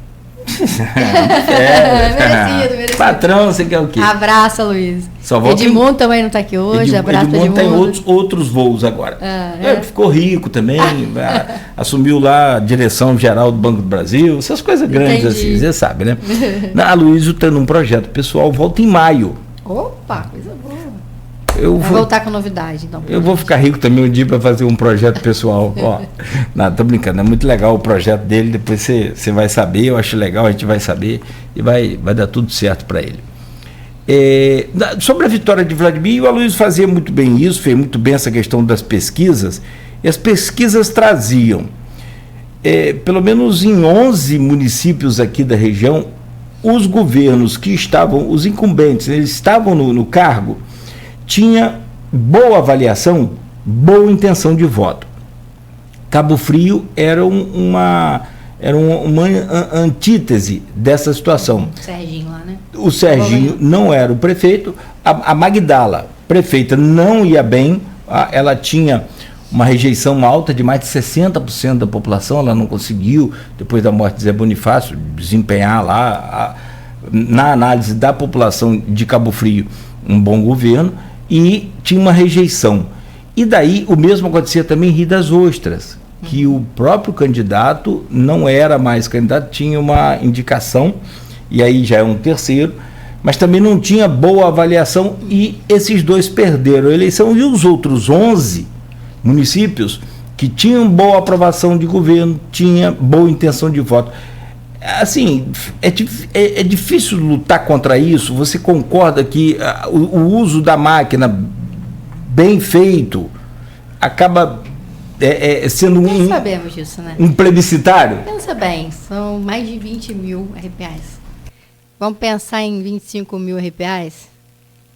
Merecido. Patrão, você quer o quê? Abraça, Luiz. Edmundo também não está aqui hoje, abraça Edmundo. Edmundo tem outros voos agora. Ele ficou rico também, assumiu lá a direção geral do Banco do Brasil, essas coisas grandes. Entendi. Assim, você sabe, né? A Aloysio está num projeto pessoal, volta em maio. Opa, coisa boa. Vou voltar com novidade, então. Eu vou ficar rico também um dia para fazer um projeto pessoal. Não, tô brincando, é muito legal o projeto dele, depois você vai saber, eu acho legal, a gente vai saber e vai dar tudo certo para ele. Sobre a vitória de Vladimir, o Aloysio fazia muito bem isso, fez muito bem essa questão das pesquisas, e as pesquisas traziam, pelo menos em 11 municípios aqui da região, os governos que estavam, os incumbentes, eles estavam no cargo, tinha boa avaliação, boa intenção de voto. Cabo Frio era uma antítese dessa situação. O Serginho lá, né? O Serginho não era o prefeito, a Magdala, prefeita, não ia bem, ela tinha uma rejeição alta de mais de 60% da população, ela não conseguiu, depois da morte de Zé Bonifácio, desempenhar lá, na análise da população de Cabo Frio, um bom governo, e tinha uma rejeição. E daí o mesmo acontecia também em Rio das Ostras, que o próprio candidato não era mais candidato, tinha uma indicação, e aí já é um terceiro, mas também não tinha boa avaliação, e esses dois perderam a eleição, e os outros 11 municípios que tinham boa aprovação de governo, tinha boa intenção de voto. Assim, é difícil lutar contra isso. Você concorda que o uso da máquina bem feito acaba sendo Nós sabemos disso, né? Um plebiscitário? Pensa bem, são mais de 20 mil RPAs. Vamos pensar em 25 mil RPAs?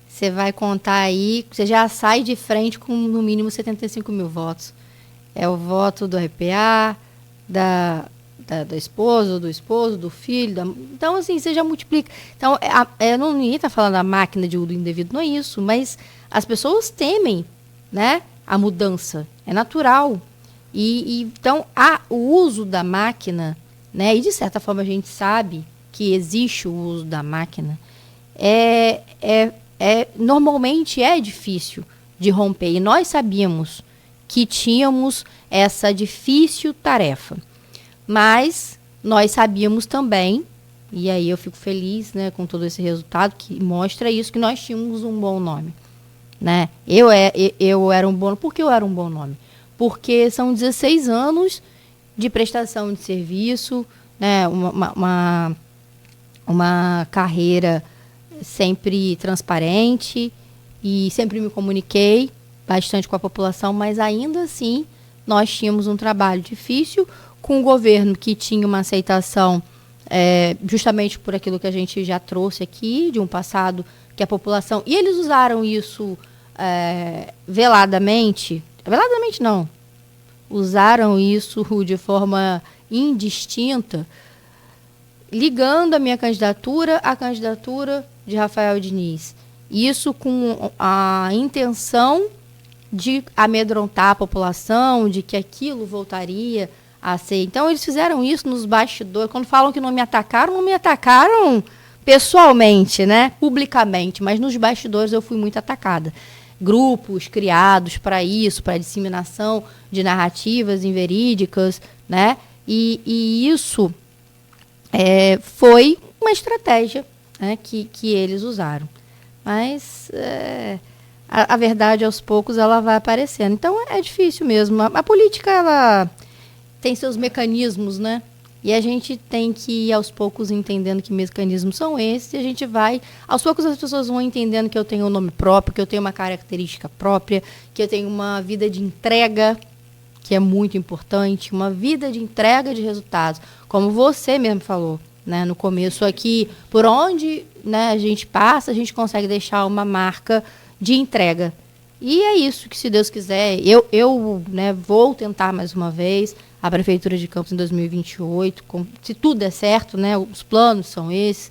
Você vai contar aí, você já sai de frente com no mínimo 75 mil votos. É o voto do RPA, do esposo, do filho. Então, assim, você já multiplica. Então, ninguém está falando da máquina de uso indevido, não é isso, mas as pessoas temem, né, a mudança. É natural. Então, o uso da máquina, né, e de certa forma a gente sabe que existe o uso da máquina, normalmente é difícil de romper. E nós sabíamos que tínhamos essa difícil tarefa. Mas nós sabíamos também, e aí eu fico feliz, né, com todo esse resultado, que mostra isso, que nós tínhamos um bom nome. Né? Eu era um bom... Por que eu era um bom nome? Porque são 16 anos de prestação de serviço, né, uma carreira sempre transparente, e sempre me comuniquei bastante com a população, mas ainda assim nós tínhamos um trabalho difícil, com um governo que tinha uma aceitação justamente por aquilo que a gente já trouxe aqui, de um passado que a população... E eles usaram isso veladamente não, usaram isso de forma indistinta, ligando a minha candidatura à candidatura de Rafael Diniz. Isso com a intenção de amedrontar a população, de que aquilo voltaria a ser. Então, eles fizeram isso nos bastidores. Quando falam que não me atacaram pessoalmente, né? Publicamente, mas nos bastidores eu fui muito atacada. Grupos criados para isso, para disseminação de narrativas inverídicas, né? E isso foi uma estratégia, né, que eles usaram. Mas a verdade, aos poucos, ela vai aparecendo. Então, é difícil mesmo. A política, ela tem seus mecanismos, né? E a gente tem que ir aos poucos entendendo que mecanismos são esses, e a gente vai... Aos poucos as pessoas vão entendendo que eu tenho um nome próprio, que eu tenho uma característica própria, que eu tenho uma vida de entrega, que é muito importante, uma vida de entrega de resultados. Como você mesmo falou, né, no começo aqui, por onde, né, a gente passa, a gente consegue deixar uma marca de entrega. E é isso que, se Deus quiser, eu né, vou tentar mais uma vez a Prefeitura de Campos em 2028, se tudo der certo, né, os planos são esses,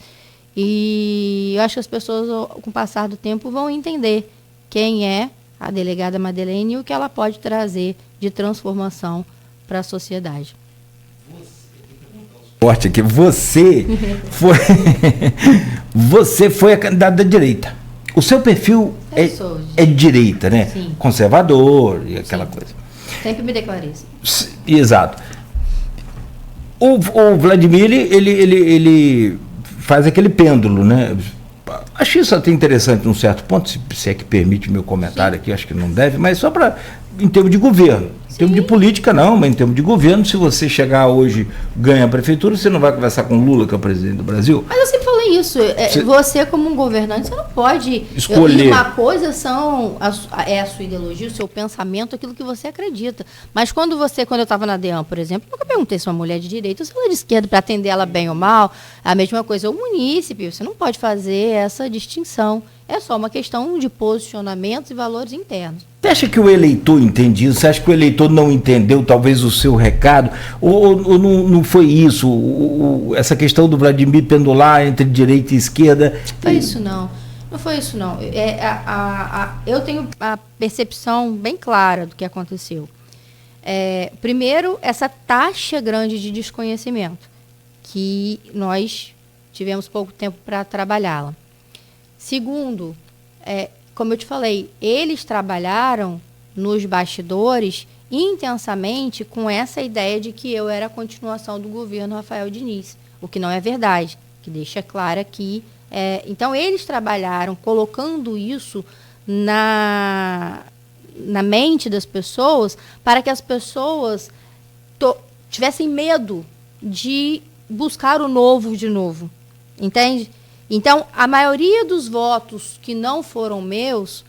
e eu acho que as pessoas, com o passar do tempo, vão entender quem é a delegada Madeleine e o que ela pode trazer de transformação para a sociedade. Forte aqui, você foi a candidata da direita. O seu perfil é de direita, né? Sim. Conservador e aquela coisa. Sempre me declarei isso. Exato. O Vladimir, ele faz aquele pêndulo, né? Acho isso até interessante num certo ponto, se é que permite o meu comentário aqui, acho que não deve, mas só para, em termos de governo. Em termos de política, não, mas em termos de governo, se você chegar hoje, ganha a prefeitura, você não vai conversar com o Lula, que é o presidente do Brasil? Mas eu sempre falei isso. Você, como um governante, você não pode escolher. E uma coisa é a sua ideologia, o seu pensamento, aquilo que você acredita. Mas quando eu estava na DEAN, por exemplo, eu nunca perguntei se uma mulher é de direita ou se ela é de esquerda, para atender ela bem ou mal. A mesma coisa, o munícipe, você não pode fazer essa distinção. É só uma questão de posicionamentos e valores internos. Você acha que o eleitor entende isso? Você acha que o eleitor não entendeu talvez o seu recado? Ou não foi isso? Essa questão do Vladimir pendular entre direita e esquerda? Não foi isso não. Não foi isso não. Eu tenho a percepção bem clara do que aconteceu. Primeiro, essa taxa grande de desconhecimento, que nós tivemos pouco tempo para trabalhá-la. Segundo, como eu te falei, eles trabalharam nos bastidores intensamente com essa ideia de que eu era a continuação do governo Rafael Diniz, o que não é verdade, que deixa claro aqui. Então, eles trabalharam colocando isso na mente das pessoas para que as pessoas tivessem medo de buscar o novo de novo, entende? Então, a maioria dos votos que não foram meus,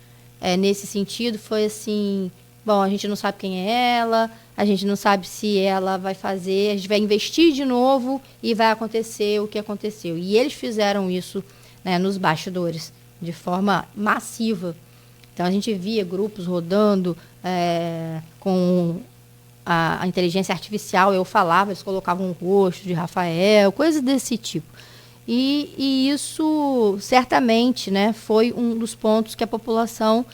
nesse sentido, foi assim, bom, a gente não sabe quem é ela, a gente não sabe se ela vai fazer, a gente vai investir de novo e vai acontecer o que aconteceu. E eles fizeram isso, né, nos bastidores, de forma massiva. Então, a gente via grupos rodando com a inteligência artificial, eu falava, eles colocavam o rosto de Rafael, coisas desse tipo. E isso, certamente, né, foi um dos pontos que a população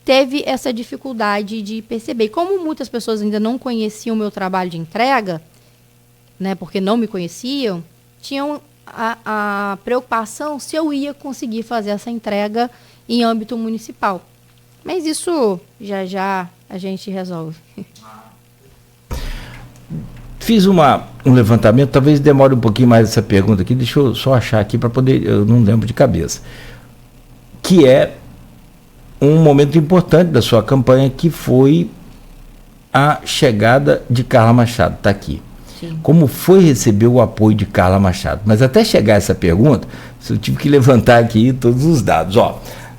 teve essa dificuldade de perceber. E como muitas pessoas ainda não conheciam o meu trabalho de entrega, né, porque não me conheciam, tinham a preocupação se eu ia conseguir fazer essa entrega em âmbito municipal. Mas isso já a gente resolve. Fiz um levantamento, talvez demore um pouquinho mais essa pergunta aqui, deixa eu só achar aqui para poder, eu não lembro de cabeça. Que é um momento importante da sua campanha, que foi a chegada de Carla Machado, está aqui. Sim. Como foi receber o apoio de Carla Machado? Mas até chegar a essa pergunta, eu tive que levantar aqui todos os dados.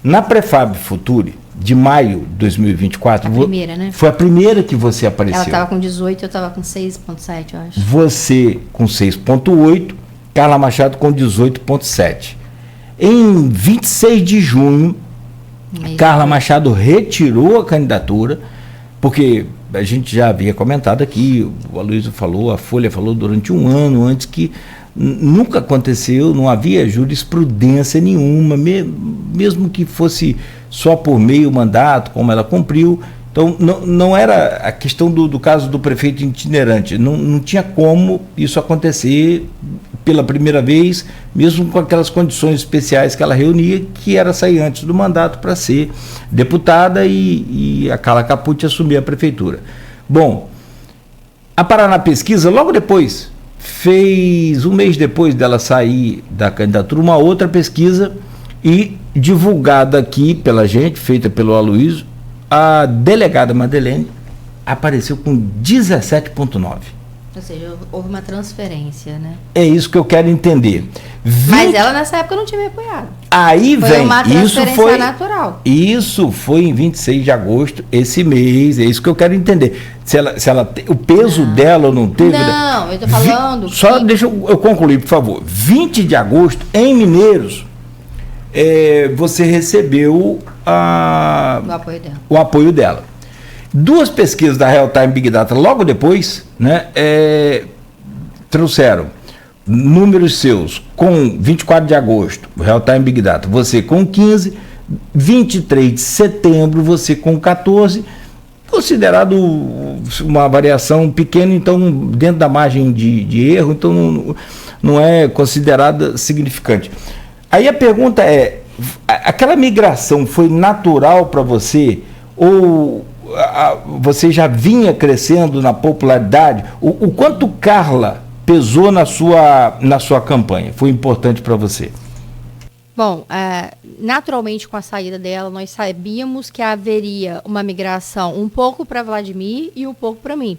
Na Prefab Futuri, de maio de 2024... Primeira, né? Foi a primeira que você apareceu. Ela estava com 18, eu estava com 6,7, eu acho. Você com 6,8, Carla Machado com 18,7. Em 26 de junho, Carla Machado retirou a candidatura, porque a gente já havia comentado aqui, o Aloysio falou, a Folha falou durante um ano antes que nunca aconteceu, não havia jurisprudência nenhuma, mesmo que fosse só por meio mandato, como ela cumpriu. Então, não era a questão do caso do prefeito itinerante, não tinha como isso acontecer pela primeira vez, mesmo com aquelas condições especiais que ela reunia, que era sair antes do mandato para ser deputada e a Carla Capucci assumir a prefeitura. Bom, a Paraná Pesquisa, logo depois, fez, um mês depois dela sair da candidatura, uma outra pesquisa e divulgada aqui pela gente, feita pelo Aloysio, a delegada Madeleine apareceu com 17,9. Ou seja, houve uma transferência, né? É isso que eu quero entender. Mas ela nessa época não tinha me apoiado. Aí foi vem, uma transferência natural. Isso foi em 26 de agosto, esse mês, é isso que eu quero entender. Se ela o peso dela ou não teve. Não, eu tô falando. Só deixa eu concluir, por favor. 20 de agosto, em Mineiros, você recebeu o apoio dela. Duas pesquisas da Real Time Big Data logo depois, né, trouxeram números seus com 24 de agosto, Real Time Big Data, você com 15, 23 de setembro, você com 14, considerado uma variação pequena, então dentro da margem de erro, então não é considerada significante. Aí a pergunta é, aquela migração foi natural para você ou você já vinha crescendo na popularidade? O quanto Carla pesou na sua campanha? Foi importante para você? Bom, naturalmente com a saída dela, nós sabíamos que haveria uma migração um pouco para Vladimir e um pouco para mim,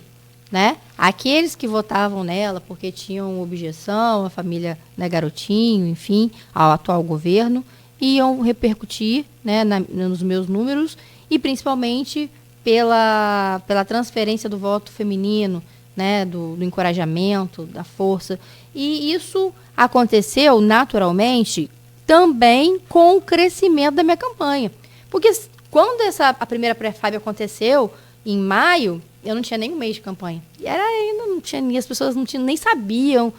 né? Aqueles que votavam nela porque tinham objeção, a família, né, Garotinho, enfim, ao atual governo, iam repercutir, né, nos meus números e principalmente pela transferência do voto feminino, né, do encorajamento, da força. E isso aconteceu naturalmente também com o crescimento da minha campanha. Porque quando a primeira pré-FAB aconteceu, em maio, eu não tinha nem um mês de campanha. E ainda não tinha, as pessoas nem sabiam,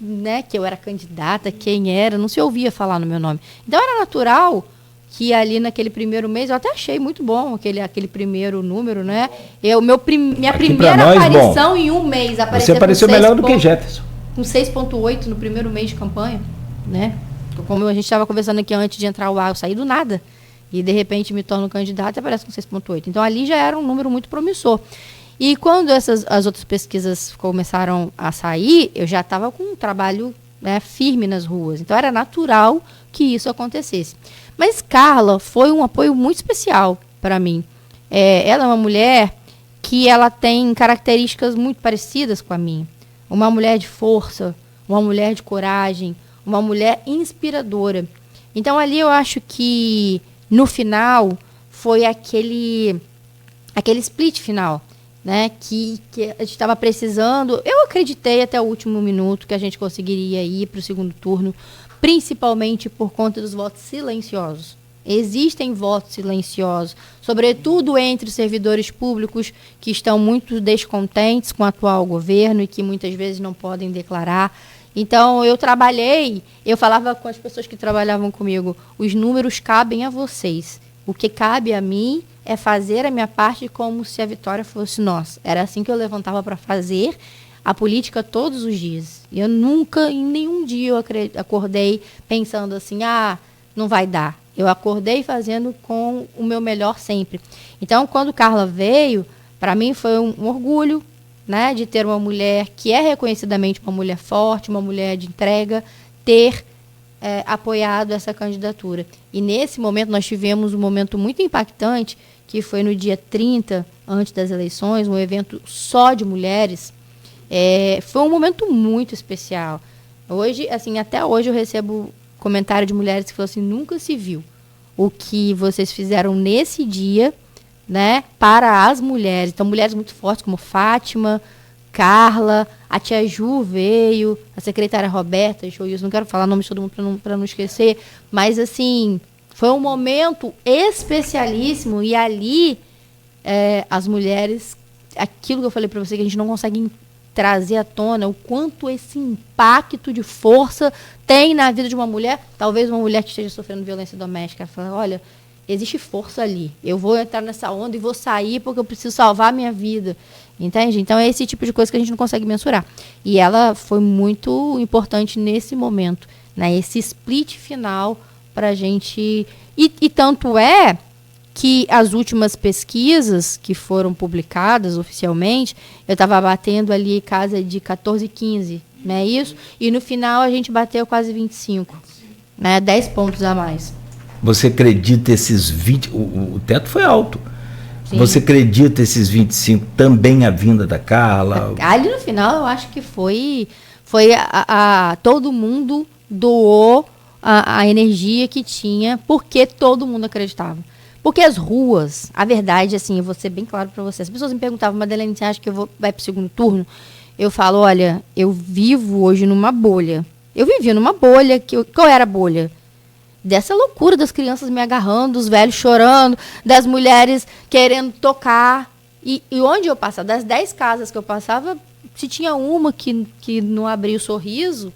né, que eu era candidata, quem era, não se ouvia falar no meu nome. Então era natural que ali naquele primeiro mês, eu até achei muito bom aquele primeiro número, né? Minha primeira aparição em um mês apareceu. Você apareceu melhor do que Jefferson. Com 6,8 no primeiro mês de campanha, né? Como a gente estava conversando aqui antes de entrar o ar, eu saí do nada. E de repente me torno candidato e aparece com 6,8. Então ali já era um número muito promissor. E quando as outras pesquisas começaram a sair, eu já estava com um trabalho, né, firme nas ruas. Então era natural que isso acontecesse. Mas Carla foi um apoio muito especial para mim. Ela é uma mulher que ela tem características muito parecidas com a minha. Uma mulher de força, uma mulher de coragem, uma mulher inspiradora. Então ali eu acho que no final foi aquele split final, né, que a gente estava precisando. Eu acreditei até o último minuto que a gente conseguiria ir para o segundo turno, principalmente por conta dos votos silenciosos. Existem votos silenciosos, sobretudo entre os servidores públicos que estão muito descontentes com o atual governo e que muitas vezes não podem declarar. Então, eu falava com as pessoas que trabalhavam comigo, os números cabem a vocês. O que cabe a mim é fazer a minha parte como se a vitória fosse nossa. Era assim que eu levantava para fazer a política todos os dias. Eu nunca, em nenhum dia, eu acordei pensando assim, não vai dar. Eu acordei fazendo com o meu melhor sempre. Então, quando Carla veio, para mim foi um orgulho, né, de ter uma mulher que é reconhecidamente uma mulher forte, uma mulher de entrega, ter apoiado essa candidatura. E nesse momento nós tivemos um momento muito impactante, que foi no dia 30, antes das eleições, um evento só de mulheres. Foi um momento muito especial. Hoje, assim, até hoje eu recebo comentário de mulheres que falam assim, nunca se viu o que vocês fizeram nesse dia, né, para as mulheres. Então, mulheres muito fortes como Fátima, Carla, a tia Ju veio, a secretária Roberta, eu não quero falar o nome de todo mundo para não esquecer, mas assim, foi um momento especialíssimo e ali as mulheres, aquilo que eu falei para você, que a gente não consegue trazer à tona o quanto esse impacto de força tem na vida de uma mulher, talvez uma mulher que esteja sofrendo violência doméstica, fala, olha, existe força ali, eu vou entrar nessa onda e vou sair porque eu preciso salvar a minha vida, entende? Então é esse tipo de coisa que a gente não consegue mensurar. E ela foi muito importante nesse momento, né? Esse split final para a gente... E tanto é que as últimas pesquisas que foram publicadas oficialmente, eu estava batendo ali casa de 14, 15, não é isso? E no final a gente bateu quase 25, né? 10 pontos a mais. Você acredita esses 20... O teto foi alto. Sim. Você acredita esses 25 também a vinda da Carla? Ali no final eu acho que foi todo mundo doou a energia que tinha, porque todo mundo acreditava. Porque as ruas, a verdade, assim, eu vou ser bem claro para você. As pessoas me perguntavam, Madeleine, você acha que vai para o segundo turno? Eu falo, olha, eu vivo hoje numa bolha. Eu vivia numa bolha, qual era a bolha? Dessa loucura das crianças me agarrando, dos velhos chorando, das mulheres querendo tocar. E onde eu passava, das 10 casas que eu passava, se tinha uma que não abria o sorriso,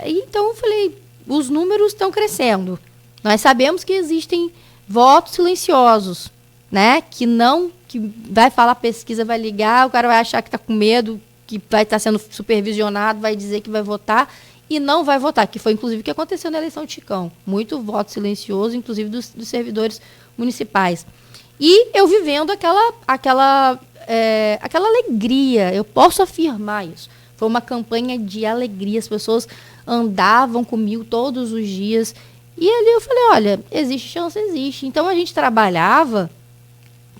então eu falei, os números estão crescendo. Nós sabemos que existem votos silenciosos, né? Que vai falar pesquisa, vai ligar, o cara vai achar que está com medo, que vai estar sendo supervisionado, vai dizer que vai votar e não vai votar, que foi inclusive o que aconteceu na eleição de Chicão. Muito voto silencioso, inclusive dos servidores municipais. E eu vivendo aquela alegria, eu posso afirmar isso. Foi uma campanha de alegria, as pessoas andavam comigo todos os dias. E ali eu falei, olha, existe chance, existe. Então a gente trabalhava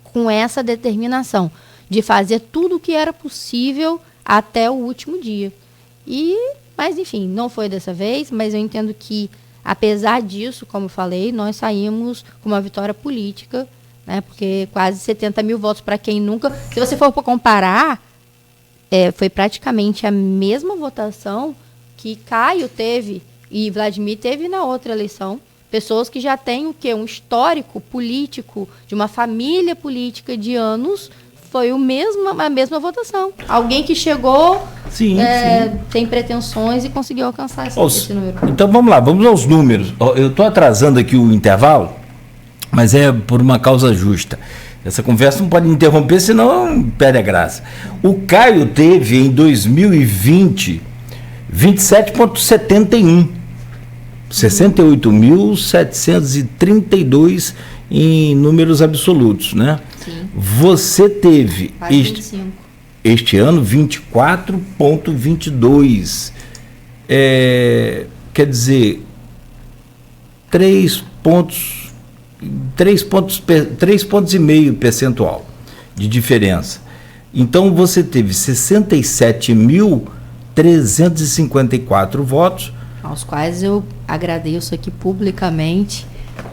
com essa determinação de fazer tudo o que era possível até o último dia. Mas enfim, não foi dessa vez, mas eu entendo que, apesar disso, como eu falei, nós saímos com uma vitória política, né? Porque quase 70 mil votos para quem nunca... Se você for comparar, foi praticamente a mesma votação que Caio teve e Vladimir teve na outra eleição. Pessoas que já têm o quê? Um histórico político, de uma família política de anos, foi a mesma votação. Alguém que chegou, sim. Tem pretensões e conseguiu alcançar esse número. Então vamos lá, vamos aos números. Eu estou atrasando aqui o intervalo, mas é por uma causa justa. Essa conversa não pode interromper, senão perde a graça. O Caio teve em 2020 27,71. 68.732 em números absolutos, né? Sim. Você teve este ano 24,22. Quer dizer, 3,5 percentual de diferença. Então você teve 67.354 votos, aos quais eu agradeço aqui publicamente,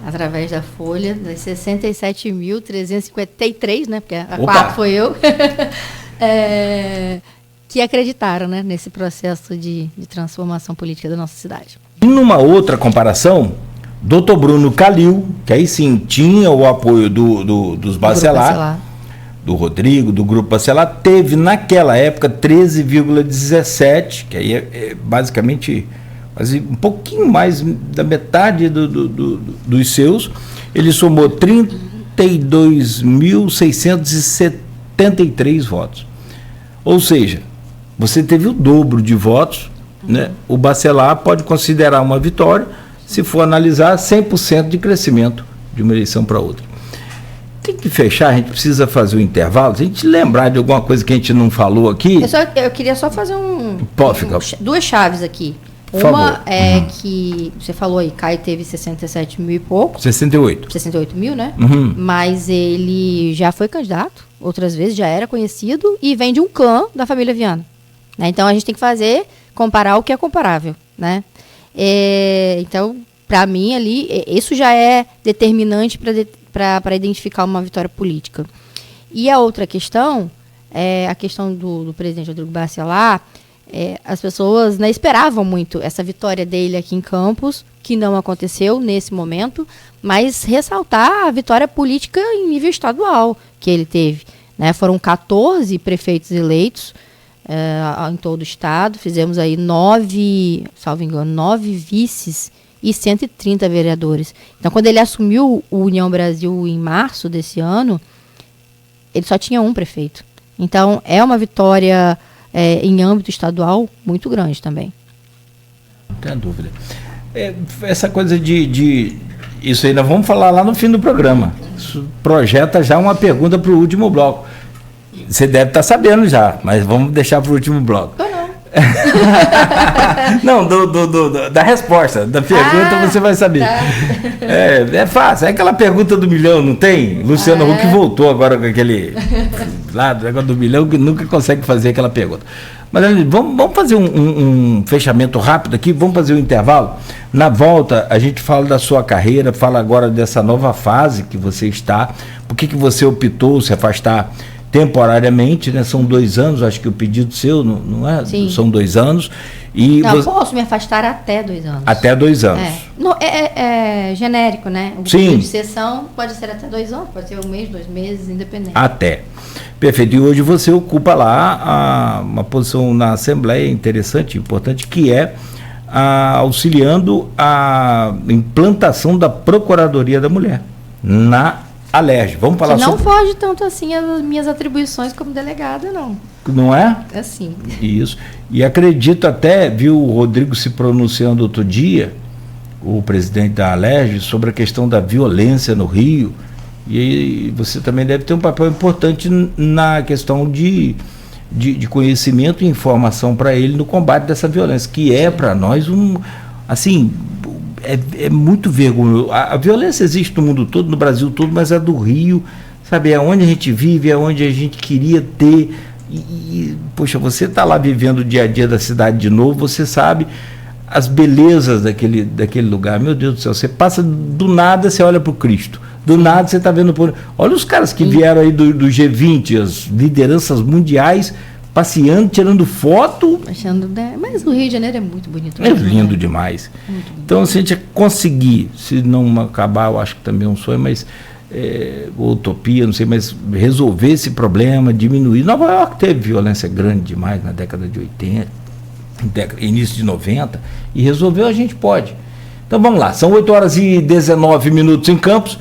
através da Folha, das 67.353, né? Porque a quarta foi eu, que acreditaram, né, nesse processo de transformação política da nossa cidade. E numa outra comparação, Dr. Bruno Calil, que aí sim tinha o apoio dos Bacelar, do Rodrigo, do Grupo Bacelar, teve naquela época 13,17, que aí é basicamente... mas um pouquinho mais da metade dos seus. Ele somou 32.673 votos. Ou seja, você teve o dobro de votos, né? O Bacelar pode considerar uma vitória se for analisar 100% de crescimento de uma eleição para outra. Tem que fechar, a gente precisa fazer um intervalo. Se a gente lembrar de alguma coisa que a gente não falou aqui... Eu queria só fazer duas chaves aqui. Uma que você falou aí, Caio teve 67 mil e pouco. 68 mil, né? Uhum. Mas ele já foi candidato, outras vezes já era conhecido e vem de um clã da família Viana. Né? Então a gente tem que comparar o que é comparável, né? Então, para mim ali, isso já é determinante para identificar uma vitória política. E a outra questão, a questão do presidente Rodrigo Bacelar. As pessoas, né, esperavam muito essa vitória dele aqui em Campos, que não aconteceu nesse momento, mas ressaltar a vitória política em nível estadual que ele teve. Né? Foram 14 prefeitos eleitos em todo o estado, fizemos aí 9 vices e 130 vereadores. Então, quando ele assumiu o União Brasil em março desse ano, ele só tinha um prefeito. Então, é uma vitória... em âmbito estadual, muito grande também. Não tem dúvida. Essa coisa de... Isso aí nós vamos falar lá no fim do programa. Isso projeta já uma pergunta para o último bloco. Você deve estar sabendo já, mas vamos deixar para o último bloco. Eu não. Não, da resposta, da pergunta você vai saber. Tá. É fácil, é aquela pergunta do milhão, não tem? Luciano Huck voltou agora com aquele lá do negócio do milhão, que nunca consegue fazer aquela pergunta. Mas vamos fazer um fechamento rápido aqui, vamos fazer um intervalo. Na volta, a gente fala da sua carreira, fala agora dessa nova fase que você está, por que você optou se afastar temporariamente, né? São 2 anos, acho que o pedido seu, não é? Sim. São 2 anos. E não, posso me afastar até 2 anos. Até 2 anos. É genérico, né? O Sim. período de sessão pode ser até 2 anos, pode ser 1 mês, 2 meses, independente. Até. Perfeito. E hoje você ocupa lá uma posição na Assembleia interessante, importante, que é auxiliando a implantação da Procuradoria da Mulher na Alerj. Vamos falar que não sobre... foge tanto assim as minhas atribuições como delegada, não. Não é? Assim. Isso. E acredito até, viu o Rodrigo se pronunciando outro dia, o presidente da Alerj, sobre a questão da violência no Rio. E aí você também deve ter um papel importante na questão de conhecimento e informação para ele no combate dessa violência, que é para nós assim, é muito vergonhoso. A violência existe no mundo todo, no Brasil todo, mas a do Rio, sabe, é onde a gente vive, é onde a gente queria ter. Poxa, você está lá vivendo o dia a dia da cidade de novo, você sabe as belezas daquele lugar. Meu Deus do céu, você passa do nada, você olha para o Cristo. Do nada você está vendo olha os caras que vieram aí do G20, as lideranças mundiais, passeando, tirando foto. Mas o Rio de Janeiro é muito bonito. É lindo demais. Então, se a gente conseguir, se não acabar, eu acho que também é um sonho, mas utopia, não sei, mas resolver esse problema, diminuir. Nova York teve violência grande demais na década de 80, início de 90, e resolveu, a gente pode. Então vamos lá, são 8h19 em Campos.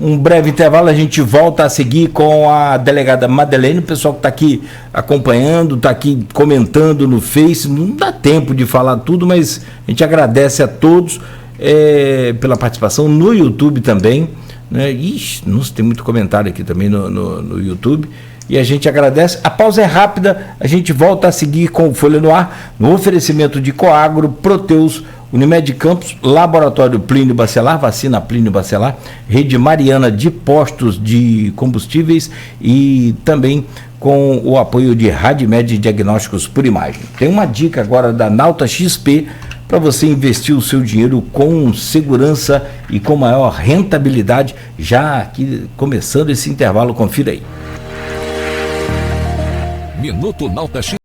Um breve intervalo, a gente volta a seguir com a delegada Madeleine, o pessoal que está aqui acompanhando, está aqui comentando no Face, não dá tempo de falar tudo, mas a gente agradece a todos pela participação no YouTube também, né? Ixi, nossa, tem muito comentário aqui também no YouTube, e a gente agradece. A pausa é rápida, a gente volta a seguir com o Folha no Ar, no oferecimento de Coagro, Proteus, Unimed Campos, Laboratório Plínio Bacelar, Vacina Plínio Bacelar, Rede Mariana de Postos de Combustíveis e também com o apoio de Radmed Diagnósticos por Imagem. Tem uma dica agora da Nauta XP para você investir o seu dinheiro com segurança e com maior rentabilidade, já aqui começando esse intervalo, confira aí. Minuto Nauta XP.